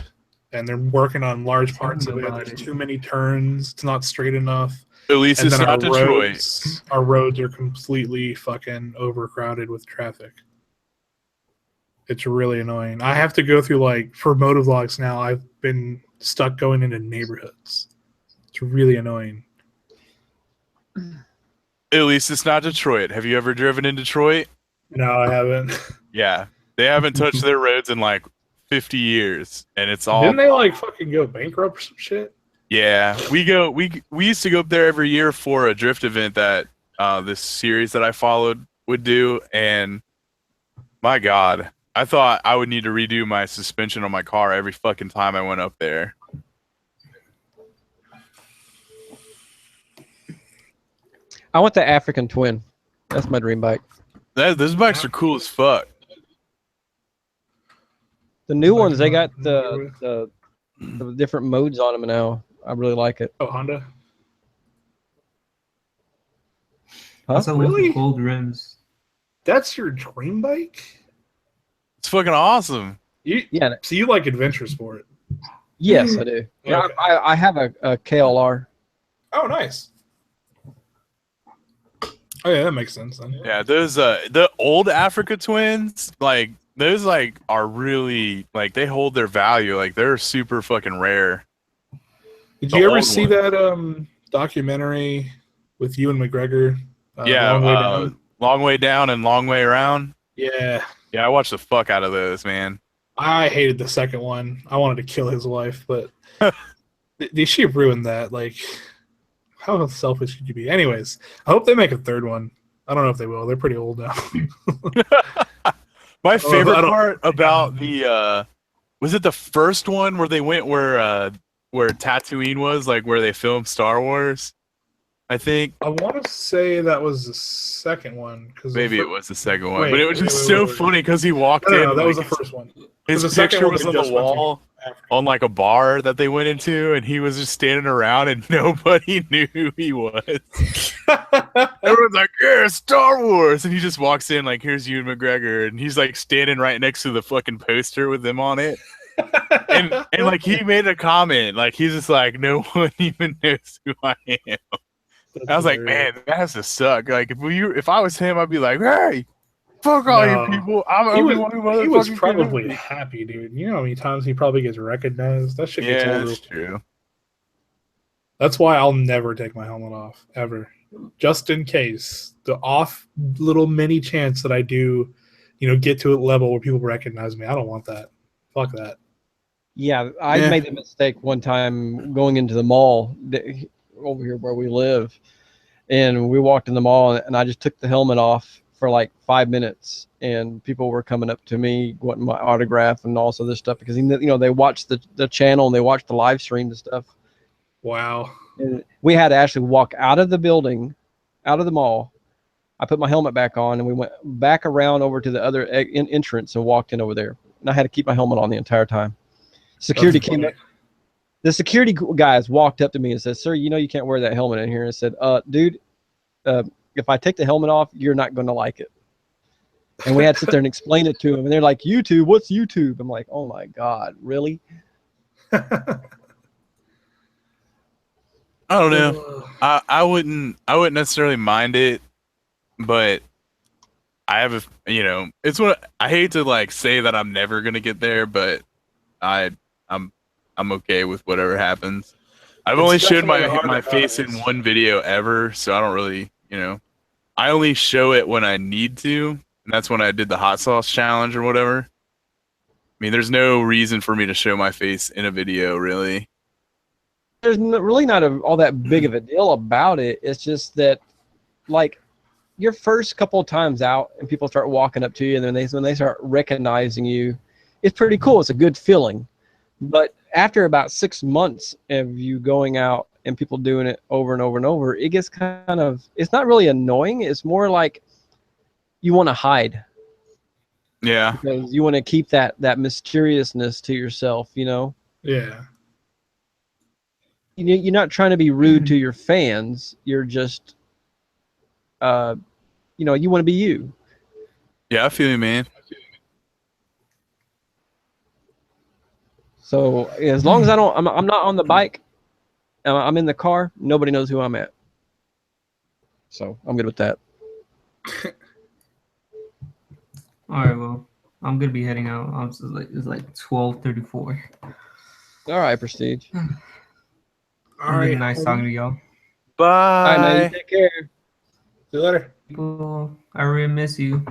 [SPEAKER 3] and they're working on large parts of it. There's too many turns. It's not straight enough.
[SPEAKER 1] At least
[SPEAKER 3] And
[SPEAKER 1] it's
[SPEAKER 3] then
[SPEAKER 1] not Detroit.
[SPEAKER 3] our roads are completely fucking overcrowded with traffic. It's really annoying. I have to go through like for motovlogs now. I've been stuck going into neighborhoods. It's really annoying.
[SPEAKER 1] At least it's not Detroit. Have you ever driven in Detroit?
[SPEAKER 3] No, I haven't.
[SPEAKER 1] Yeah, they haven't touched their roads in like 50 years, and it's all.
[SPEAKER 3] Didn't they like fucking go bankrupt or some shit?
[SPEAKER 1] Yeah, we used to go up there every year for a drift event that this series that I followed would do, and my God, I thought I would need to redo my suspension on my car every fucking time I went up there.
[SPEAKER 2] I want the African Twin. That's my dream bike.
[SPEAKER 1] Those bikes are cool as fuck.
[SPEAKER 2] The new ones, they got the different modes on them now. I really like it.
[SPEAKER 3] Oh, Honda.
[SPEAKER 2] Huh?
[SPEAKER 5] Also with
[SPEAKER 3] Really?
[SPEAKER 5] the gold rims.
[SPEAKER 3] That's your dream bike?
[SPEAKER 1] It's fucking awesome.
[SPEAKER 2] Yeah.
[SPEAKER 3] So you like adventure sport?
[SPEAKER 2] Yes, I do. Yeah,
[SPEAKER 3] Okay.
[SPEAKER 2] I have a KLR.
[SPEAKER 3] Oh, nice. Oh yeah, that makes sense then.
[SPEAKER 1] Yeah, those the old Africa Twins, like those like are really like they hold their value. Like they're super fucking rare.
[SPEAKER 3] Did
[SPEAKER 1] The
[SPEAKER 3] you ever
[SPEAKER 1] old
[SPEAKER 3] see
[SPEAKER 1] one.
[SPEAKER 3] that documentary with Ewan McGregor?
[SPEAKER 1] Yeah,
[SPEAKER 3] Long Way Down?
[SPEAKER 1] Long Way Down and Long Way Around.
[SPEAKER 3] Yeah.
[SPEAKER 1] Yeah, I watched the fuck out of those, man.
[SPEAKER 3] I hated the second one. I wanted to kill his wife, but she ruined that. Like, how selfish could you be? Anyways, I hope they make a third one. I don't know if they will. They're pretty old now.
[SPEAKER 1] My
[SPEAKER 3] I
[SPEAKER 1] favorite
[SPEAKER 3] don't-
[SPEAKER 1] part about the was it the first one where they went where Tatooine was, like where they filmed Star Wars? I think
[SPEAKER 3] I want to say that was the second one because
[SPEAKER 1] maybe it was the second one,
[SPEAKER 3] Wait,
[SPEAKER 1] but it was just
[SPEAKER 3] wait,
[SPEAKER 1] so
[SPEAKER 3] wait.
[SPEAKER 1] funny because he walked
[SPEAKER 3] No,
[SPEAKER 1] in.
[SPEAKER 3] no, no, that was the
[SPEAKER 1] like,
[SPEAKER 3] first one.
[SPEAKER 1] his
[SPEAKER 3] the second
[SPEAKER 1] picture
[SPEAKER 3] one
[SPEAKER 1] was
[SPEAKER 3] they
[SPEAKER 1] on the
[SPEAKER 3] just went to
[SPEAKER 1] wall
[SPEAKER 3] Africa.
[SPEAKER 1] on like a bar that they went into, and he was just standing around, and nobody knew who he was. Everyone's like, "Yeah, Star Wars," and he just walks in like, "Here's Ewan McGregor," and he's like standing right next to the fucking poster with them on it. And like he made a comment, like he's just like, "No one even knows who I am." I was like, "Man, that has to suck." Like if I was him, I'd be like, "Hey, fuck all
[SPEAKER 3] No.
[SPEAKER 1] you people! I'm
[SPEAKER 3] He
[SPEAKER 1] Obi-Wan
[SPEAKER 3] he was
[SPEAKER 1] motherfucking
[SPEAKER 3] probably
[SPEAKER 1] Kenobi."
[SPEAKER 3] happy, dude. You know how many times he probably gets recognized? That shit gets
[SPEAKER 1] Yeah,
[SPEAKER 3] old.
[SPEAKER 1] that's true.
[SPEAKER 3] That's why I'll never take my helmet off, ever. Just in case. The off little mini chance that I do, get to a level where people recognize me. I don't want that. Fuck that.
[SPEAKER 2] Yeah, I
[SPEAKER 1] Yeah.
[SPEAKER 2] made the mistake one time going into the mall over here where we live, and we walked in the mall, and I just took the helmet off for like 5 minutes, and people were coming up to me wanting my autograph and also this stuff because they watched the channel and they watched the live stream and stuff.
[SPEAKER 3] Wow.
[SPEAKER 2] And we had to actually walk out of the building, out of the mall. I put my helmet back on, and we went back around over to the other entrance and walked in over there. And I had to keep my helmet on the entire time. Security
[SPEAKER 3] That's
[SPEAKER 2] came
[SPEAKER 3] funny.
[SPEAKER 2] up. The security guys walked up to me and said, "Sir, you can't wear that helmet in here." And I said, dude, if I take the helmet off, you're not going to like it." And we had to sit there and explain it to them. And they're like, "YouTube? What's YouTube?" I'm like, "Oh my God, really?"
[SPEAKER 1] I don't know. I wouldn't necessarily mind it, but I have it's what I hate to like say that I'm never gonna get there, but I'm okay with whatever happens. I've
[SPEAKER 3] It's
[SPEAKER 1] only showed
[SPEAKER 3] definitely hard
[SPEAKER 1] my
[SPEAKER 3] to
[SPEAKER 1] face in
[SPEAKER 3] balance.
[SPEAKER 1] one video ever, so I don't really I only show it when I need to, and that's when I did the hot sauce challenge or whatever. I mean, there's no reason for me to show my face in a video, really.
[SPEAKER 2] There's really not all that big of a deal about it. It's just that, like, your first couple of times out and people start walking up to you, and then when they start recognizing you, it's pretty cool. It's a good feeling. But after about 6 months of you going out and people doing it over and over and over, it gets kind of, it's not really annoying. It's more like you want to hide
[SPEAKER 1] Yeah.
[SPEAKER 2] because you want to keep that mysteriousness to yourself,
[SPEAKER 3] Yeah.
[SPEAKER 2] You're not trying to be rude to your fans. You're just, you want to be you.
[SPEAKER 1] Yeah, I feel you, man.
[SPEAKER 2] So as long as I'm not on the bike, I'm in the car, nobody knows who I'm at. So I'm good with that.
[SPEAKER 5] All right, well, I'm gonna be heading out. It's like 12:34.
[SPEAKER 2] All right, Prestige.
[SPEAKER 3] All
[SPEAKER 5] Really
[SPEAKER 3] right.
[SPEAKER 5] nice talking to y'all.
[SPEAKER 2] All
[SPEAKER 1] Bye.
[SPEAKER 2] right, man. You take care.
[SPEAKER 3] See you later.
[SPEAKER 5] People, I really miss you.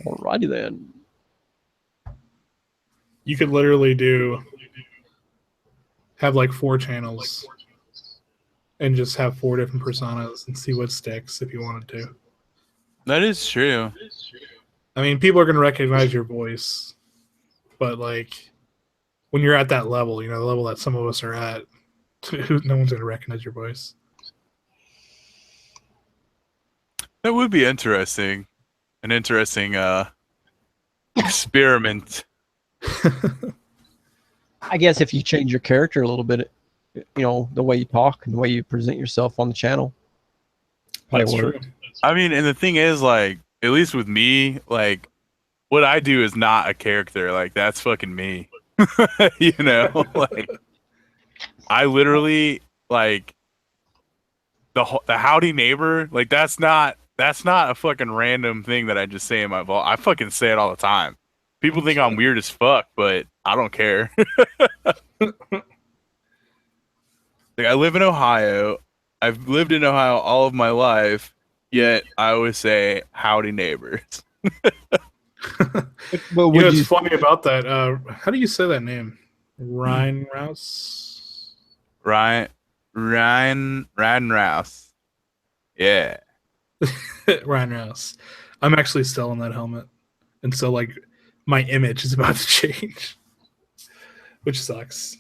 [SPEAKER 2] Alrighty then.
[SPEAKER 3] You could literally have like 4 channels and just have 4 different personas and see what sticks if you wanted to.
[SPEAKER 1] That is true.
[SPEAKER 3] I mean, people are going to recognize your voice, but like when you're at that level, the level that some of us are at, no one's going to recognize your voice.
[SPEAKER 1] That would be interesting. An interesting experiment.
[SPEAKER 2] I guess if you change your character a little bit, the way you talk and the way you present yourself on the channel.
[SPEAKER 3] That's
[SPEAKER 2] Probably
[SPEAKER 3] true.
[SPEAKER 2] work.
[SPEAKER 1] I mean, and the thing is, like, at least with me, like, what I do is not a character. Like, that's fucking me. Like, I literally like the howdy neighbor. Like, that's not a fucking random thing that I just say in my vault. I fucking say it all the time. People think I'm weird as fuck, but I don't care. Like, I live in Ohio. I've lived in Ohio all of my life, yet I always say howdy neighbors.
[SPEAKER 2] But would
[SPEAKER 3] It's
[SPEAKER 2] you?
[SPEAKER 3] funny about that. How do you say that name? Ryan Rouse?
[SPEAKER 1] Ryan Rouse. Yeah.
[SPEAKER 3] Ryan Rouse. I'm actually selling that helmet, and so like my image is about to change, which sucks.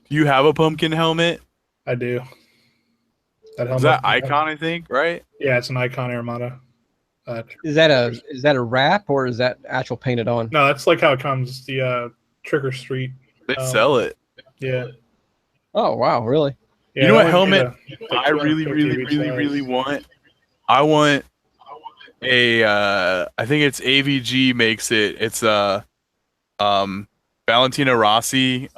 [SPEAKER 1] Do you have a pumpkin helmet?
[SPEAKER 3] I do. That
[SPEAKER 1] Is that Icon, I think, right?
[SPEAKER 3] Yeah, it's an Icon Armada.
[SPEAKER 2] Is that a wrap or is that actual painted on?
[SPEAKER 3] No, that's like how it comes. The Trick or Street.
[SPEAKER 1] They sell it.
[SPEAKER 3] Yeah.
[SPEAKER 2] Oh wow, really?
[SPEAKER 3] Yeah,
[SPEAKER 1] You know
[SPEAKER 3] that
[SPEAKER 1] what
[SPEAKER 3] one
[SPEAKER 1] helmet
[SPEAKER 3] made
[SPEAKER 1] I really,
[SPEAKER 3] 250
[SPEAKER 1] really,
[SPEAKER 3] each
[SPEAKER 1] really,
[SPEAKER 3] size.
[SPEAKER 1] really want? I want a I think it's AVG makes it. It's a Valentino Rossi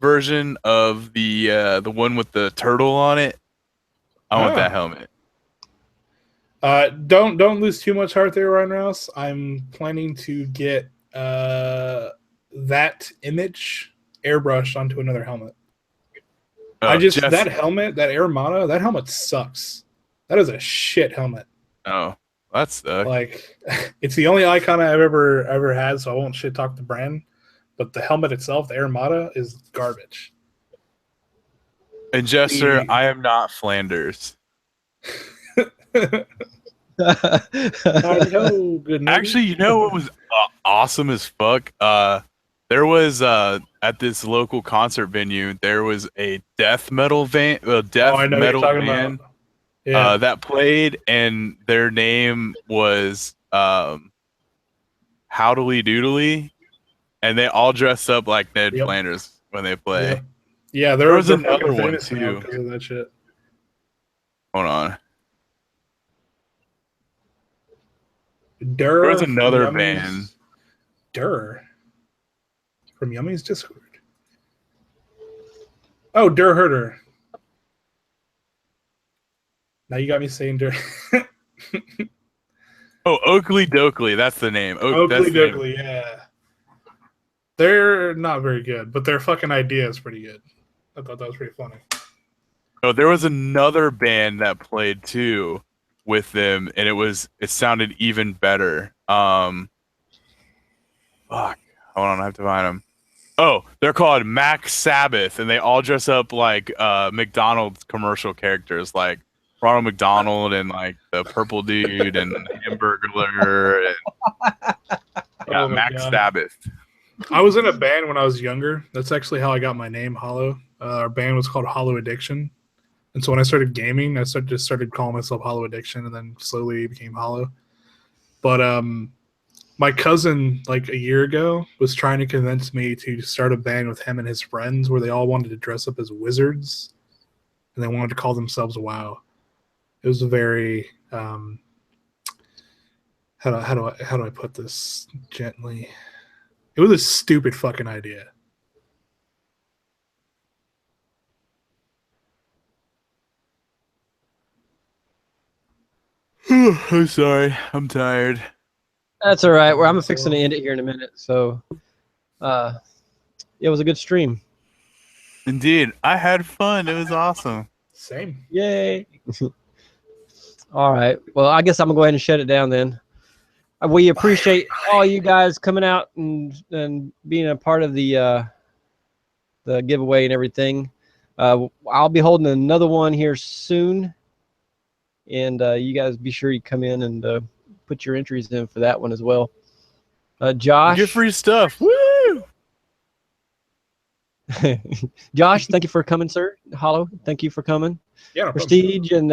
[SPEAKER 1] version of the one with the turtle on it. I want that helmet.
[SPEAKER 3] Don't lose too much heart there, Ryan Rouse. I'm planning to get that image airbrushed onto another helmet. That helmet, that Armada, that helmet sucks. That is a shit helmet.
[SPEAKER 1] Oh, that's
[SPEAKER 3] like it's the only Icon I've ever had, so I won't shit talk the brand. But the helmet itself, the Armada, is garbage.
[SPEAKER 1] And Jester, I am not Flanders.
[SPEAKER 3] I know, good
[SPEAKER 1] Actually, you know what was awesome as fuck? There was at this local concert venue, there was a death metal band,
[SPEAKER 3] Yeah.
[SPEAKER 1] that played, and their name was Howdly Doodly, and they all dressed up like Ned Flanders when they play.
[SPEAKER 3] Yep. Yeah, there
[SPEAKER 1] was
[SPEAKER 3] they're
[SPEAKER 1] another
[SPEAKER 3] fucking
[SPEAKER 1] one
[SPEAKER 3] famous now
[SPEAKER 1] too.
[SPEAKER 3] because of that shit.
[SPEAKER 1] Hold on.
[SPEAKER 3] Durr.
[SPEAKER 1] There was another
[SPEAKER 3] from Yummy's-
[SPEAKER 1] band.
[SPEAKER 3] Durr. From Yummy's Discord. Oh, Durr Herder. Now you got me saying Durr.
[SPEAKER 1] Oh, Oakley Dokley. That's the name.
[SPEAKER 3] Oakley Dokley, yeah. They're not very good, but their fucking idea is pretty good. I thought that was pretty funny.
[SPEAKER 1] Oh, there was another band that played too with them, and it sounded even better. Fuck. Hold on, I have to find them. Oh, they're called Mac Sabbath, and they all dress up like McDonald's commercial characters, like Ronald McDonald and like the Purple Dude and the Hamburglar. And, Mac Sabbath.
[SPEAKER 3] I was in a band when I was younger. That's actually how I got my name, Hollow. Our band was called Hollow Addiction. And so when I started gaming, I just started calling myself Hollow Addiction, and then slowly became Hollow. But my cousin, like a year ago, was trying to convince me to start a band with him and his friends where they all wanted to dress up as wizards, and they wanted to call themselves WoW. It was a very how do I put this gently? It was a stupid fucking idea.
[SPEAKER 1] I'm sorry. I'm tired.
[SPEAKER 2] That's all right. Well, I'm fixing to end it here in a minute. So, it was a good stream.
[SPEAKER 1] Indeed. I had fun. It was awesome.
[SPEAKER 3] Same.
[SPEAKER 2] Yay. All right. Well, I guess I'm going to go ahead and shut it down then. We appreciate all you guys coming out and being a part of the giveaway and everything. I'll be holding another one here soon. And you guys be sure you come in and put your entries in for that one as well. Josh.
[SPEAKER 1] Get free stuff. Woo!
[SPEAKER 2] Josh, thank you for coming, sir. Hollow, thank you for coming.
[SPEAKER 3] Yeah, no
[SPEAKER 2] Prestige and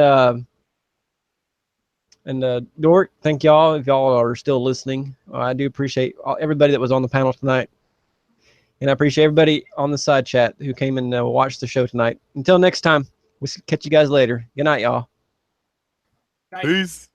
[SPEAKER 2] Dork, thank y'all if y'all are still listening. I do appreciate everybody that was on the panel tonight. And I appreciate everybody on the side chat who came and watched the show tonight. Until next time, we'll catch you guys later. Good night, y'all.
[SPEAKER 1] Peace.